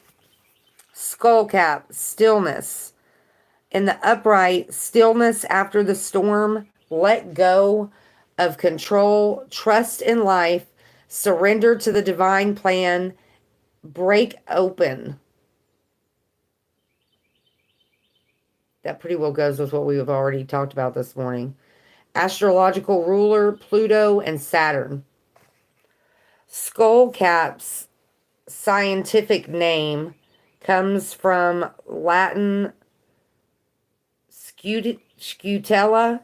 Skull cap, stillness. In the upright, stillness after the storm, let go of control, trust in life, surrender to the divine plan, break open. That pretty well goes with what we have already talked about this morning. Astrological ruler, Pluto and Saturn. Skull cap's scientific name comes from Latin scutella,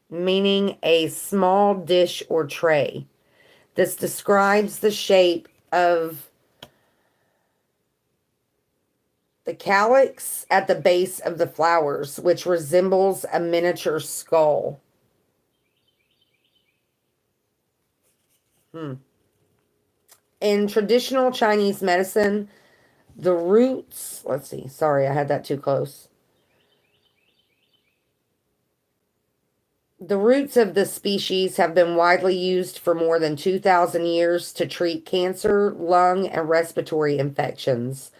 meaning a small dish or tray. This describes the shape of the calyx at the base of the flowers, which resembles a miniature skull. In traditional Chinese medicine, the roots, let's see, sorry, I had that too close. The roots of this species have been widely used for more than 2,000 years to treat cancer, lung, and respiratory infections,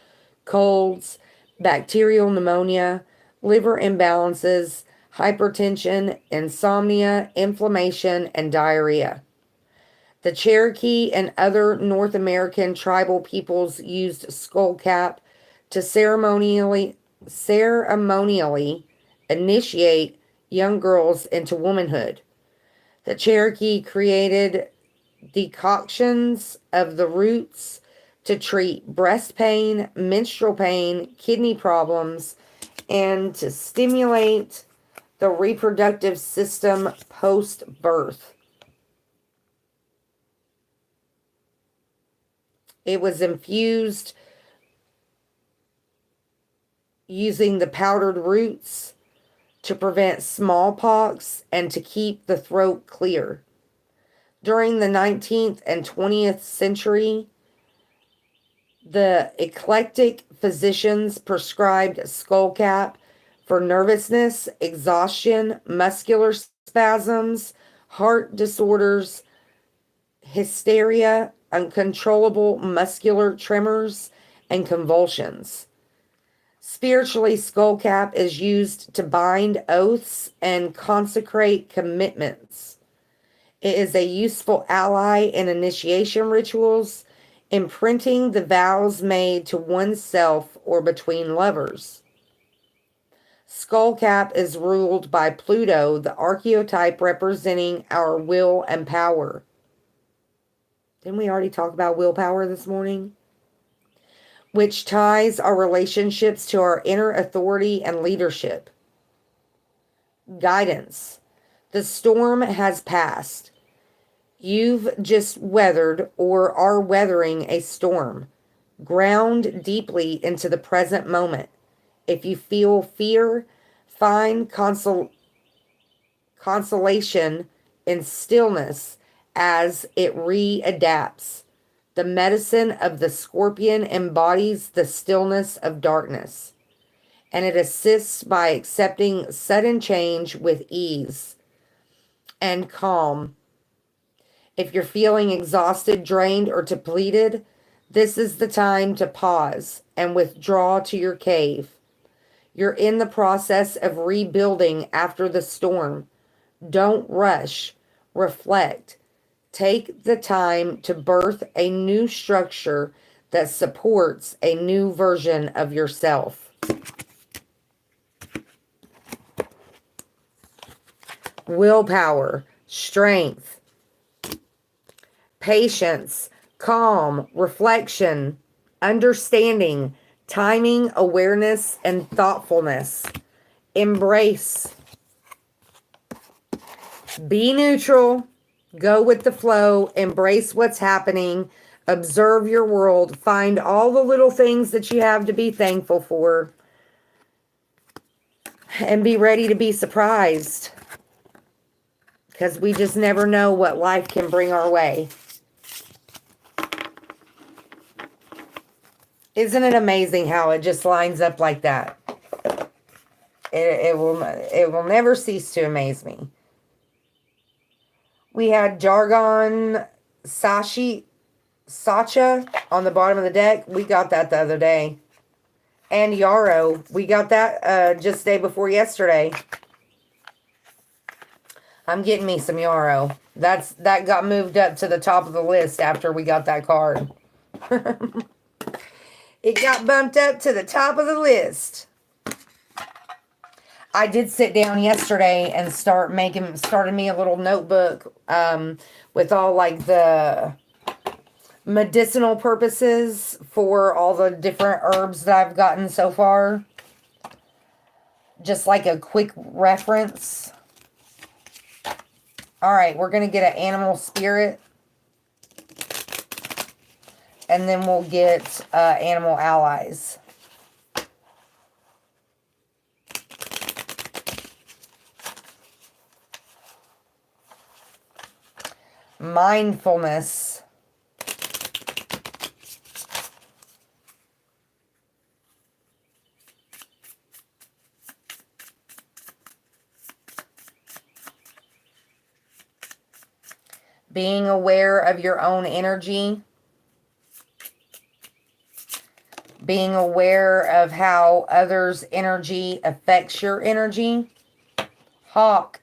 colds, bacterial pneumonia, liver imbalances, hypertension, insomnia, inflammation, and diarrhea. The Cherokee and other North American tribal peoples used skullcap to ceremonially initiate young girls into womanhood. The Cherokee created decoctions of the roots to treat breast pain, menstrual pain, kidney problems, and to stimulate the reproductive system post-birth. It was infused using the powdered roots to prevent smallpox and to keep the throat clear. During the 19th and 20th century, the eclectic physicians prescribed skullcap for nervousness, exhaustion, muscular spasms, heart disorders, hysteria, uncontrollable muscular tremors, and convulsions. Spiritually, skullcap is used to bind oaths and consecrate commitments. It is a useful ally in initiation rituals, imprinting the vows made to oneself or between lovers. Skullcap is ruled by Pluto, the archetype representing our will and power. Didn't we already talk about willpower this morning? Which ties our relationships to our inner authority and leadership. Guidance. The storm has passed. You've just weathered or are weathering a storm. Ground deeply into the present moment. If you feel fear, find consolation in stillness as it readapts. The medicine of the scorpion embodies the stillness of darkness, and it assists by accepting sudden change with ease and calm. If you're feeling exhausted, drained, or depleted, this is the time to pause and withdraw to your cave. You're in the process of rebuilding after the storm. Don't rush. Reflect. Take the time to birth a new structure that supports a new version of yourself. Willpower, strength, patience, calm, reflection, understanding, timing, awareness, and thoughtfulness. Embrace. Be neutral. Go with the flow. Embrace what's happening. Observe your world. Find all the little things that you have to be thankful for. And be ready to be surprised. Because we just never know what life can bring our way. Isn't it amazing how it just lines up like that? It will never cease to amaze me. We had Jargon Sacha on the bottom of the deck. We got that the other day. And Yarrow. We got that just day before yesterday. I'm getting me some Yarrow. That got moved up to the top of the list after we got that card. It got bumped up to the top of the list. I did sit down yesterday and started me a little notebook with all like the medicinal purposes for all the different herbs that I've gotten so far. Just like a quick reference. All right, we're going to get an animal spirit. And then we'll get animal allies. Mindfulness. Being aware of your own energy. Being aware of how others' energy affects your energy. Hawk.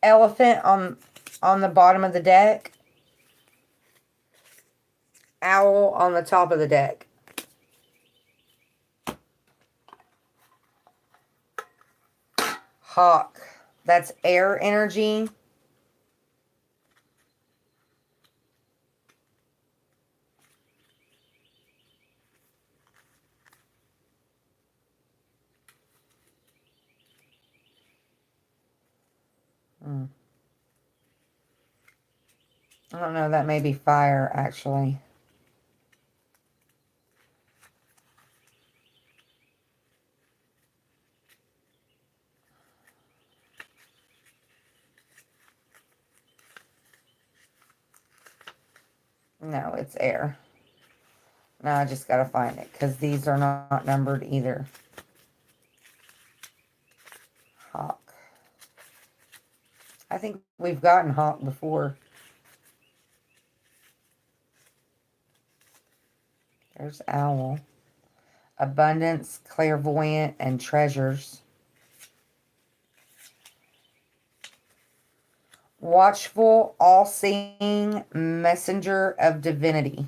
Elephant on the bottom of the deck. Owl on the top of the deck. Hawk. That's air energy. I don't know. That may be fire, actually. No, it's air. Now I just got to find it because these are not numbered either. Hawk. I think we've gotten hawk before. There's owl. Abundance, clairvoyant, and treasures. Watchful, all-seeing, messenger of divinity.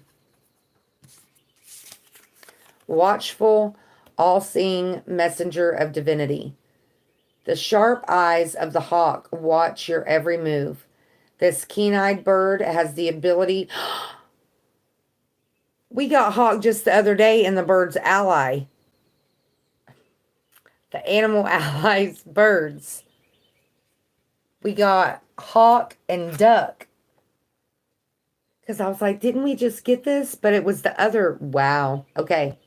Watchful, all-seeing, messenger of divinity. The sharp eyes of the hawk watch your every move. This keen-eyed bird has the ability... We got hawk just the other day in the bird's ally. The animal allies birds. We got hawk and duck. Because I was like, didn't we just get this? But it was the other. Wow. Okay.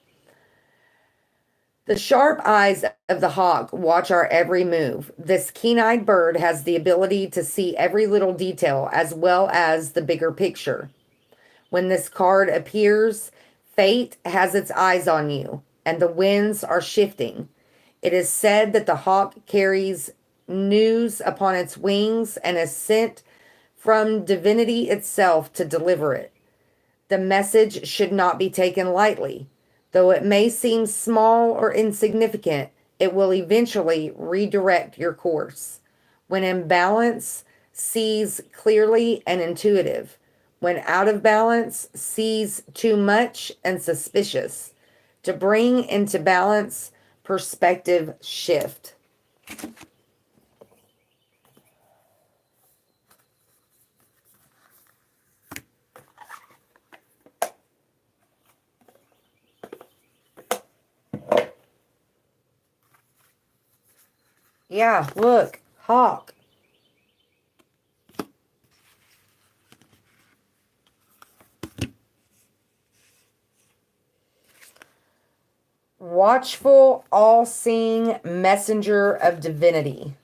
The sharp eyes of the hawk watch our every move. This keen-eyed bird has the ability to see every little detail as well as the bigger picture. When this card appears, fate has its eyes on you, and the winds are shifting. It is said that the hawk carries news upon its wings and is sent from divinity itself to deliver it. The message should not be taken lightly. Though it may seem small or insignificant, it will eventually redirect your course. When in balance, sees clearly and intuitive. When out of balance, sees too much and suspicious. To bring into balance, perspective shift. Yeah, look, hawk. Watchful, all-seeing, messenger of divinity.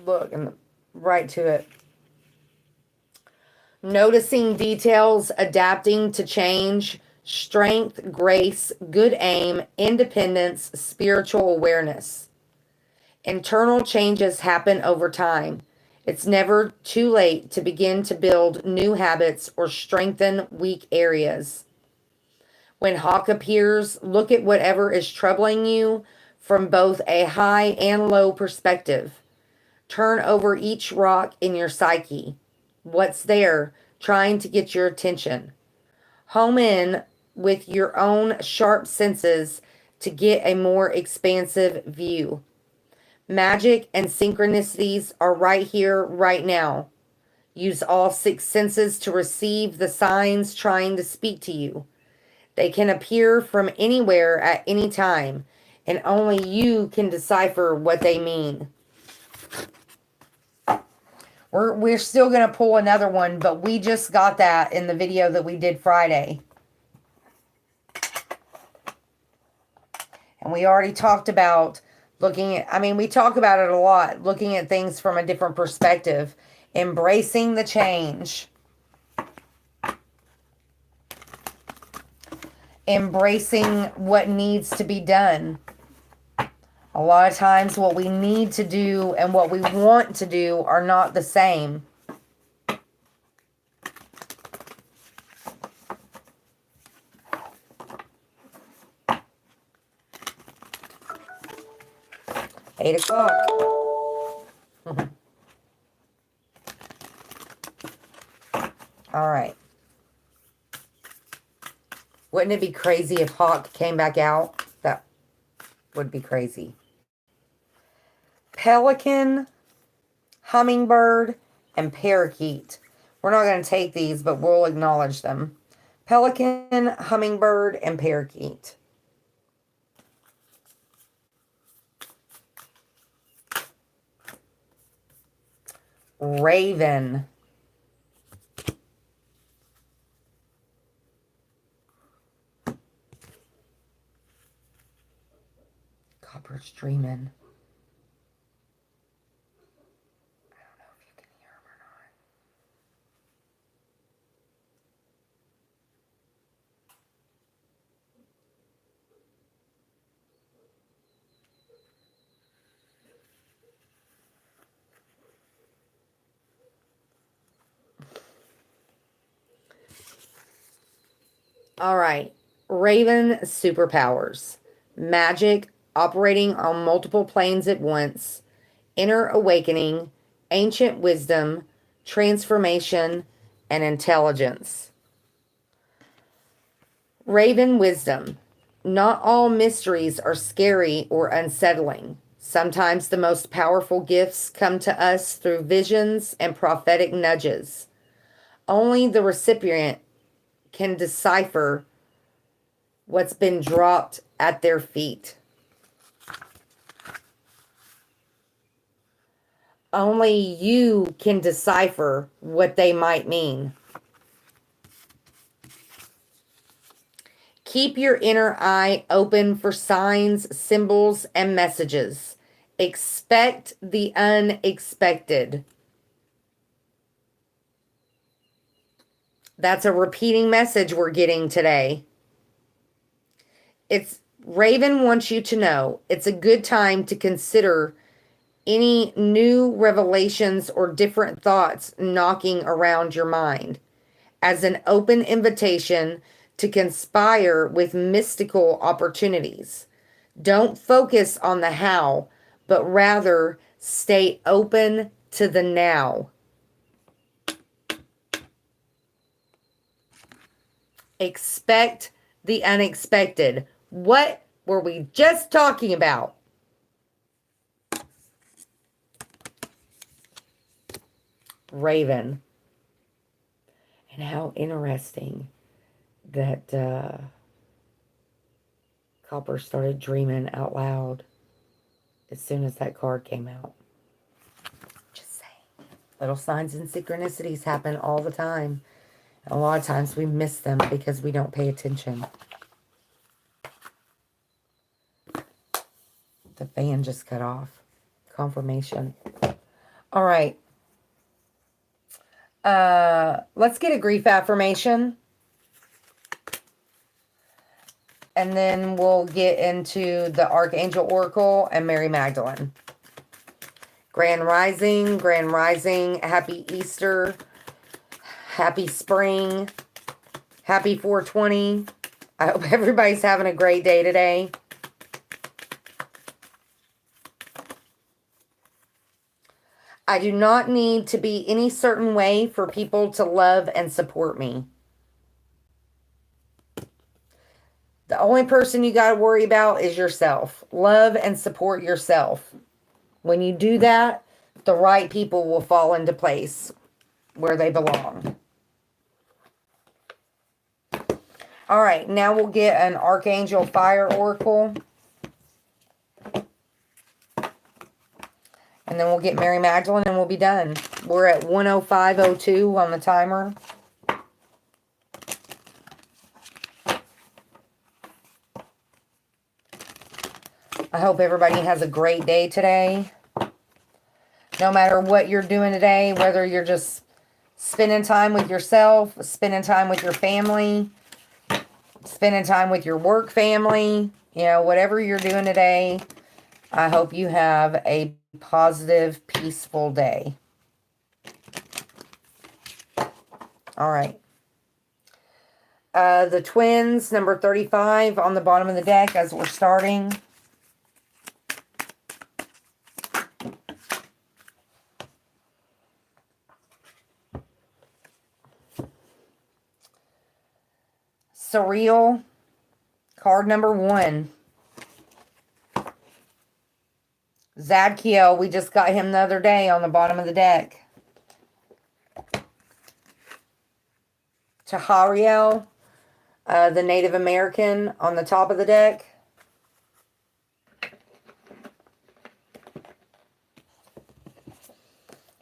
Look, and right to it. Noticing details, adapting to change, strength, grace, good aim, independence, spiritual awareness. Internal changes happen over time. It's never too late to begin to build new habits or strengthen weak areas. When hawk appears, look at whatever is troubling you from both a high and low perspective. Turn over each rock in your psyche. What's there trying to get your attention? Home in with your own sharp senses to get a more expansive view. Magic and synchronicities are right here, right now. Use all 6 senses to receive the signs trying to speak to you. They can appear from anywhere at any time, and only you can decipher what they mean. We're still going to pull another one, but we just got that in the video that we did Friday. And we already talked about looking at, we talk about it a lot, looking at things from a different perspective, embracing the change. embracing what needs to be done. A lot of times what we need to do and what we want to do are not the same. Eight o'clock. All right. Wouldn't it be crazy if Hawk came back out? That would be crazy. Pelican, hummingbird, and parakeet. We're not going to take these, but we'll acknowledge them. Pelican, hummingbird, and parakeet. Raven. Copper's dreaming. I don't know if you can hear him or not. All right. Raven superpowers. Magic, operating on multiple planes at once, inner awakening, ancient wisdom, transformation, and intelligence. Raven wisdom. Not all mysteries are scary or unsettling. Sometimes the most powerful gifts come to us through visions and prophetic nudges. Only the recipient can decipher what's been dropped at their feet. Only you can decipher what they might mean. Keep your inner eye open for signs, symbols, and messages. Expect the unexpected. That's a repeating message we're getting today. Raven wants you to know it's a good time to consider any new revelations or different thoughts knocking around your mind as an open invitation to conspire with mystical opportunities. Don't focus on the how, but rather stay open to the now. Expect the unexpected. What were we just talking about? Raven. And how interesting that Copper started dreaming out loud as soon as that card came out. Just saying. Little signs and synchronicities happen all the time. And a lot of times we miss them because we don't pay attention. The fan just cut off. Confirmation. All right. Let's get a grief affirmation. And then we'll get into the Archangel Oracle and Mary Magdalene. Grand Rising, Happy Easter, Happy Spring, Happy 420. I hope everybody's having a great day today. I do not need to be any certain way for people to love and support me. The only person you got to worry about is yourself. Love and support yourself. When you do that, the right people will fall into place where they belong. All right, now we'll get an Archangel Fire Oracle. And then we'll get Mary Magdalene and we'll be done. We're at 1:05:02 on the timer. I hope everybody has a great day today. No matter what you're doing today, whether you're just spending time with yourself, spending time with your family, spending time with your work family, you know, whatever you're doing today. I hope you have a positive, peaceful day. All right. The twins, number 35 on the bottom of the deck as we're starting. Surreal, card number 1. Zadkiel, we just got him the other day on the bottom of the deck. Tahariel, the Native American on the top of the deck.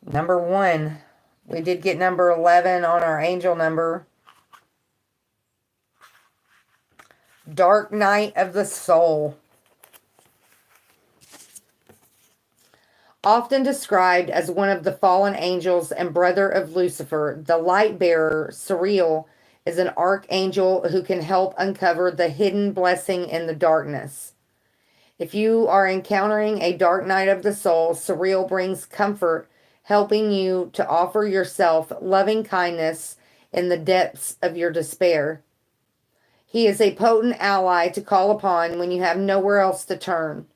Number 1. We did get number 11 on our angel number. Dark Night of the Soul. Often described as one of the fallen angels and brother of Lucifer, the light bearer, Surreal, is an archangel who can help uncover the hidden blessing in the darkness. If you are encountering a dark night of the soul, Surreal brings comfort, helping you to offer yourself loving kindness in the depths of your despair. He is a potent ally to call upon when you have nowhere else to turn.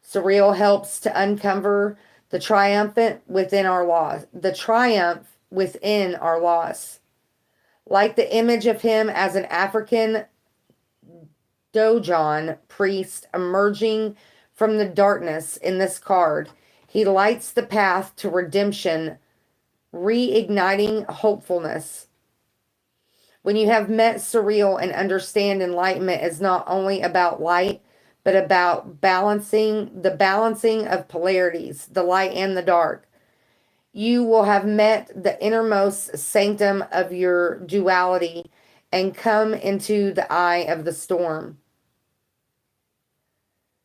Surreal helps to uncover the triumph within our loss. Like the image of him as an African Dogon priest emerging from the darkness in this card, he lights the path to redemption, reigniting hopefulness. When you have met Surreal and understand enlightenment is not only about light, but about balancing of polarities, the light and the dark. You will have met the innermost sanctum of your duality and come into the eye of the storm.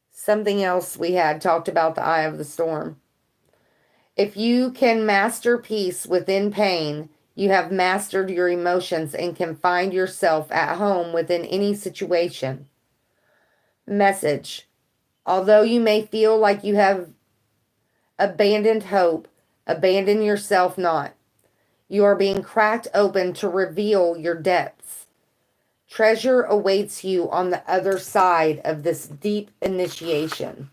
Something else we had talked about the eye of the storm. If you can master peace within pain, you have mastered your emotions and can find yourself at home within any situation. Message. Although you may feel like you have abandoned hope, abandon yourself not. You are being cracked open to reveal your depths. Treasure awaits you on the other side of this deep initiation.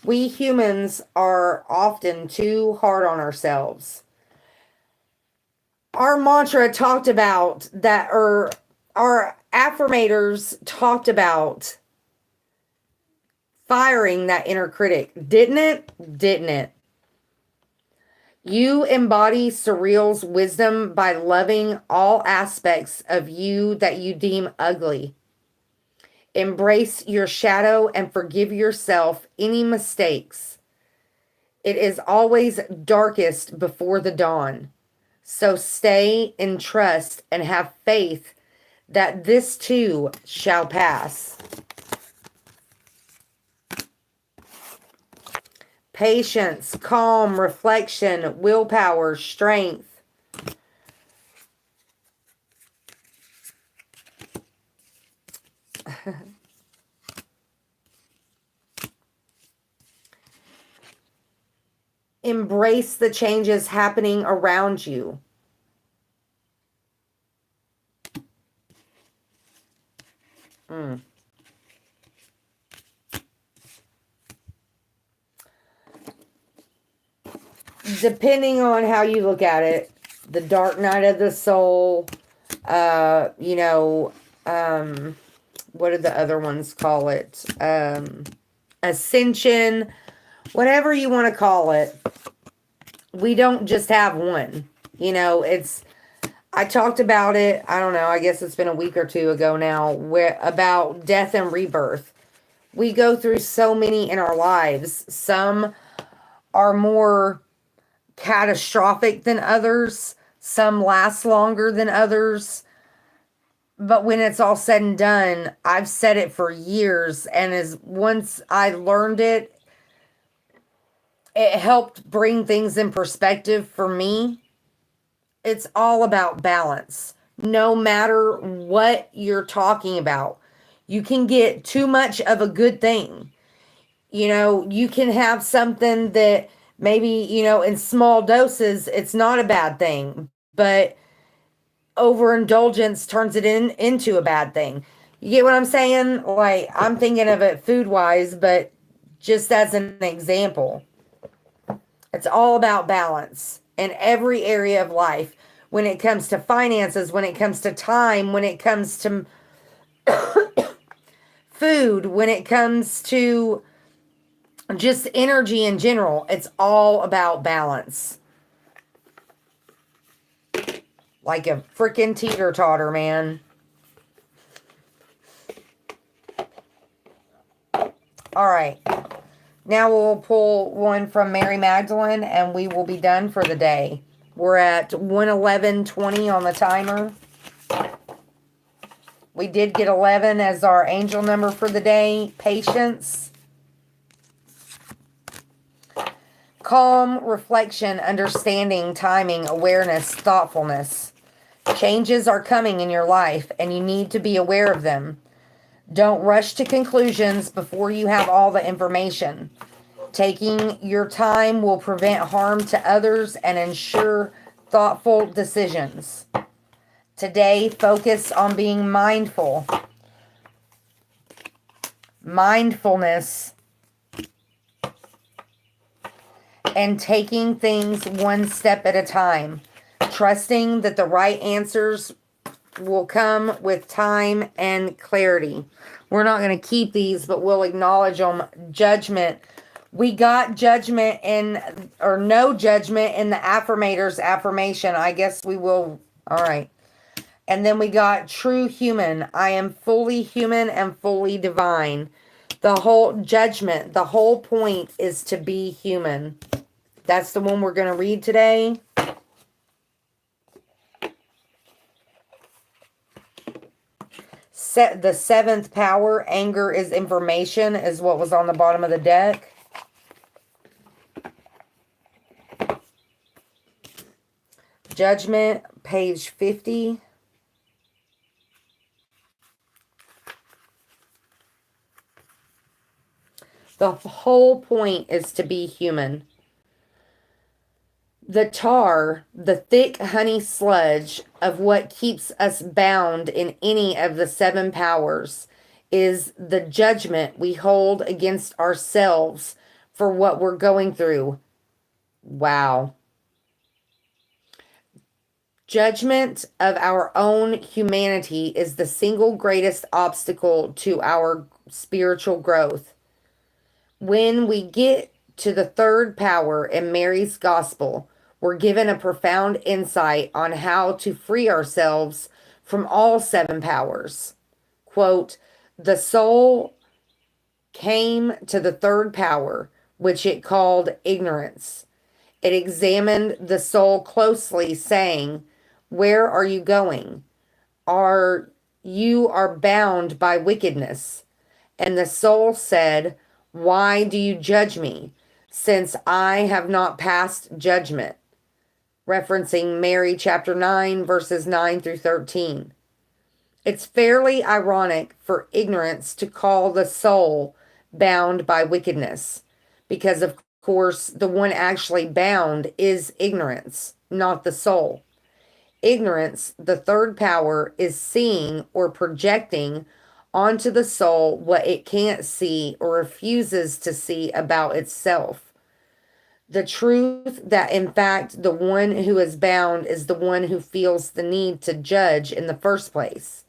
We humans are often too hard on ourselves. Our mantra talked about that, or our affirmators talked about firing that inner critic. Didn't it? Didn't it? You embody Surreal's wisdom by loving all aspects of you that you deem ugly. Embrace your shadow and forgive yourself any mistakes. It is always darkest before the dawn. So stay in trust and have faith that this too shall pass. Patience, calm, reflection, willpower, strength. Embrace the changes happening around you. Depending on how you look at it, the dark night of the soul, what did the other ones call it? Ascension, whatever you want to call it. We don't just have one. I talked about it, I don't know, I guess it's been a week or two ago now, about death and rebirth. We go through so many in our lives. Some are more catastrophic than others. Some last longer than others. But when it's all said and done, I've said it for years, and once I learned it, it helped bring things in perspective for me. It's all about balance. no matter what you're talking about. You can get too much of a good thing. You know, you can have something that maybe, you know, in small doses, it's not a bad thing, but overindulgence turns it into a bad thing. You get what I'm saying? Like, I'm thinking of it food wise, but just as an example, it's all about balance in every area of life. When it comes to finances, when it comes to time, when it comes to food, when it comes to just energy in general, it's all about balance. Like a freaking teeter-totter, man. All right. Now we'll pull one from Mary Magdalene and we will be done for the day. We're at 1:11:20 on the timer. We did get 11 as our angel number for the day. Patience. Calm, reflection, understanding, timing, awareness, thoughtfulness. Changes are coming in your life and you need to be aware of them. Don't rush to conclusions before you have all the information. Taking your time will prevent harm to others and ensure thoughtful decisions. Today, focus on being mindful. Mindfulness and taking things one step at a time. Trusting that the right answers will come with time and clarity. We're not going to keep these, but we'll acknowledge them. Judgment. We got judgment or no judgment in the affirmators affirmation. I guess we will. All right. And then we got true human. I am fully human and fully divine. The whole judgment, the whole point is to be human. That's the one we're going to read today. The seventh power, anger is information, is what was on the bottom of the deck. Judgment, page 50. The whole point is to be human. The tar, the thick honey sludge of what keeps us bound in any of the seven powers, is the judgment we hold against ourselves for what we're going through. Wow. Judgment of our own humanity is the single greatest obstacle to our spiritual growth. When we get to the third power in Mary's gospel, we're given a profound insight on how to free ourselves from all seven powers. Quote, the soul came to the third power, which it called ignorance. It examined the soul closely, saying, where are you going? You are bound by wickedness. And the soul said, why do you judge me, since I have not passed judgment? Referencing Mary chapter 9, verses 9 through 13. It's fairly ironic for ignorance to call the soul bound by wickedness, because of course the one actually bound is ignorance, not the soul. Ignorance, the third power, is seeing or projecting onto the soul what it can't see or refuses to see about itself. The truth that, in fact, the one who is bound is the one who feels the need to judge in the first place.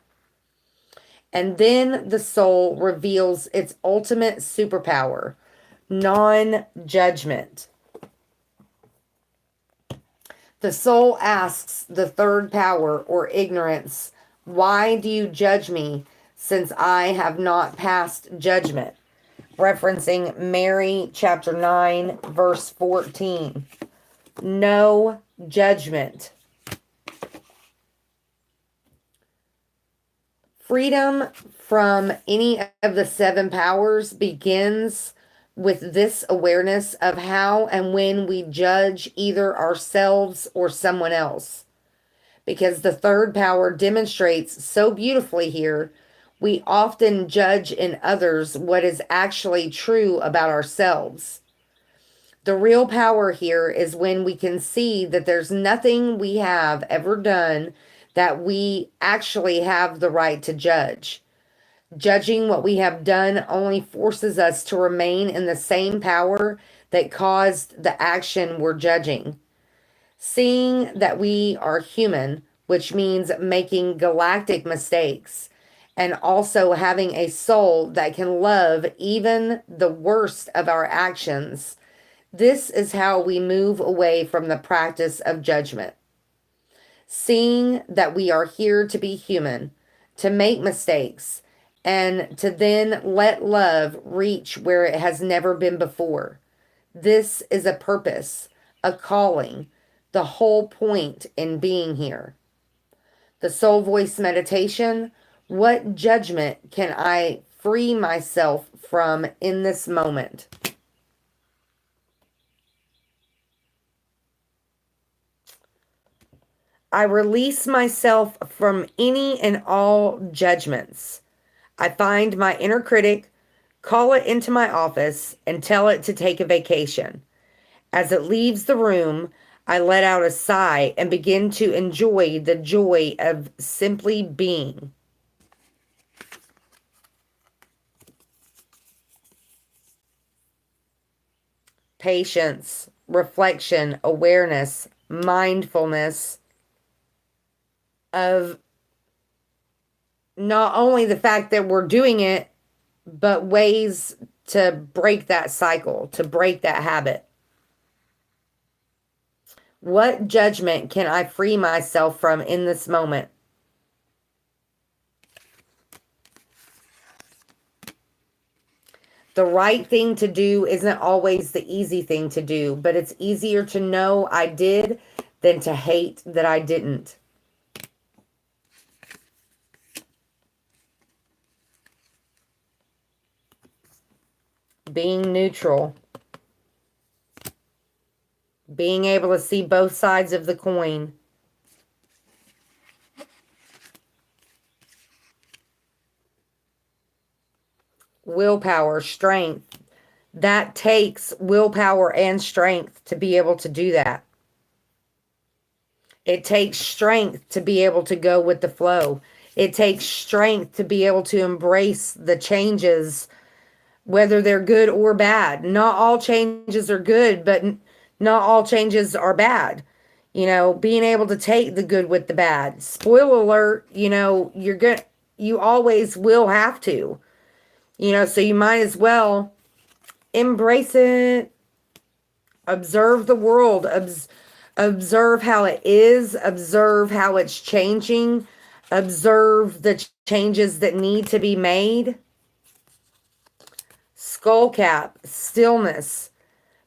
And then the soul reveals its ultimate superpower, non-judgment. The soul asks the third power, or ignorance, why do you judge me, since I have not passed judgment? Referencing Mary chapter 9, verse 14. No judgment. Freedom from any of the seven powers begins with this awareness of how and when we judge either ourselves or someone else. because the third power demonstrates so beautifully here. We often judge in others what is actually true about ourselves. The real power here is when we can see that there's nothing we have ever done that we actually have the right to judge. Judging what we have done only forces us to remain in the same power that caused the action we're judging. Seeing that we are human, which means making galactic mistakes, and also having a soul that can love even the worst of our actions. This is how we move away from the practice of judgment. Seeing that we are here to be human, to make mistakes, and to then let love reach where it has never been before. This is a purpose, a calling, the whole point in being here. The soul voice meditation. What judgment can I free myself from in this moment? I release myself from any and all judgments. I find my inner critic, call it into my office, and tell it to take a vacation. As it leaves the room, I let out a sigh and begin to enjoy the joy of simply being. Patience, reflection, awareness, mindfulness of not only the fact that we're doing it, but ways to break that cycle, to break that habit. What judgment can I free myself from in this moment? The right thing to do isn't always the easy thing to do, but it's easier to know I did than to hate that I didn't. Being neutral. Being able to see both sides of the coin. Willpower, strength. That takes willpower and strength to be able to do that. It takes strength to be able to go with the flow. It takes strength to be able to embrace the changes, whether they're good or bad. Not all changes are good, but not all changes are bad. You know, being able to take the good with the bad. Spoiler alert, you know, you always will have to. You know, so you might as well embrace it. Observe the world. Observe how it is. Observe how it's changing. Observe the changes that need to be made. Skull cap, stillness.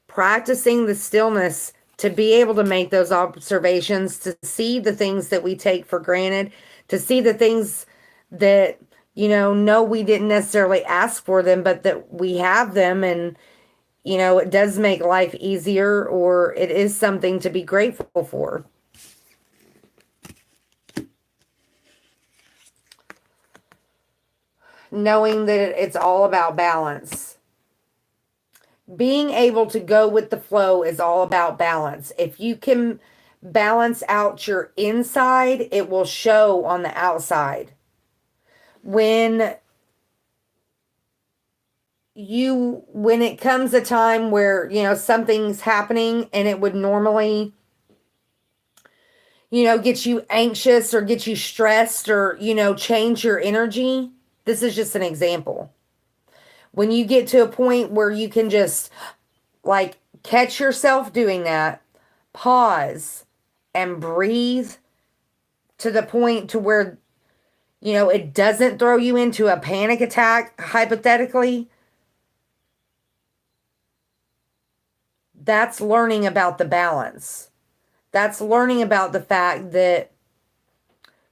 Practicing the stillness to be able to make those observations, to see the things that we take for granted, to see the things that, you know, no, we didn't necessarily ask for them, but that we have them, and, you know, it does make life easier, or it is something to be grateful for. Knowing that it's all about balance. Being able to go with the flow is all about balance. If you can balance out your inside, it will show on the outside. When it comes a time where, you know, something's happening and it would normally, you know, get you anxious or get you stressed or, you know, change your energy. This is just an example. When you get to a point where you can just, like, catch yourself doing that, pause and breathe to the point to where, you know, it doesn't throw you into a panic attack, hypothetically. That's learning about the balance. That's learning about the fact that,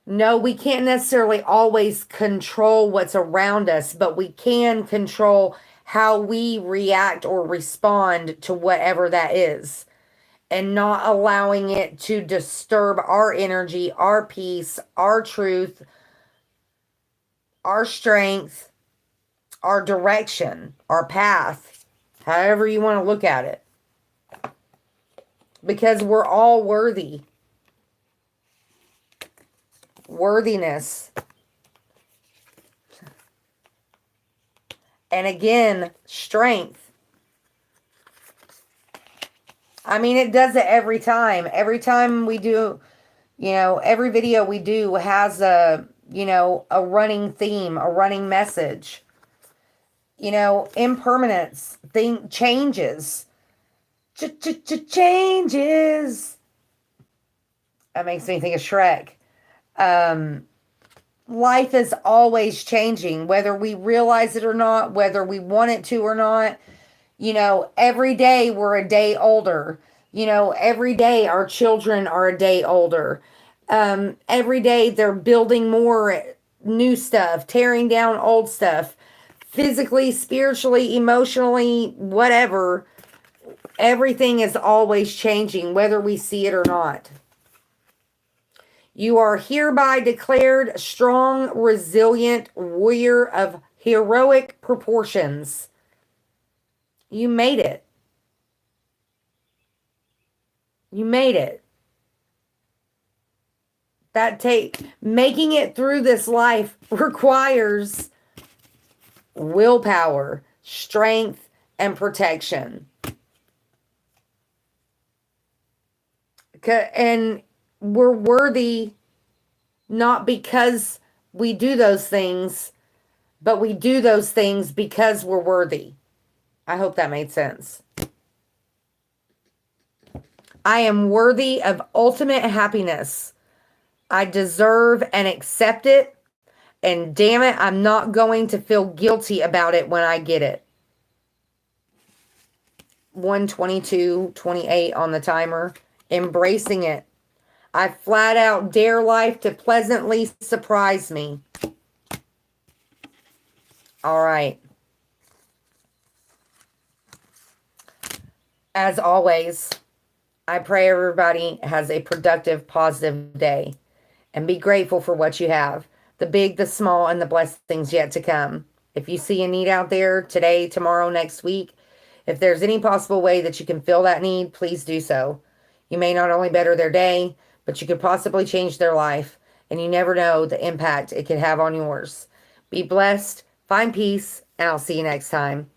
no, we can't necessarily always control what's around us, but we can control how we react or respond to whatever that is. and not allowing it to disturb our energy, our peace, our truth, our strength, our direction, our path, however you want to look at it. Because we're all worthy. Worthiness. And again, strength. I mean, it does it every time. Every time we do, every video we do has a running theme, a running message. Impermanence, changes. Changes. That makes me think of Shrek. Life is always changing, whether we realize it or not, whether we want it to or not. Every day we're a day older. Every day our children are a day older. Every day they're building more new stuff, tearing down old stuff, physically, spiritually, emotionally, whatever. Everything is always changing, whether we see it or not. You are hereby declared strong, resilient warrior of heroic proportions. You made it. You made it. Making it through this life requires willpower, strength, and protection. And we're worthy not because we do those things, but we do those things because we're worthy. I hope that made sense. I am worthy of ultimate happiness. I deserve and accept it. And damn it, I'm not going to feel guilty about it when I get it. 1:22:28 on the timer. Embracing it. I flat out dare life to pleasantly surprise me. All right. As always, I pray everybody has a productive, positive day. And be grateful for what you have. The big, the small, and the blessings yet to come. If you see a need out there today, tomorrow, next week, if there's any possible way that you can fill that need, please do so. You may not only better their day, but you could possibly change their life. And you never know the impact it could have on yours. Be blessed, find peace, and I'll see you next time.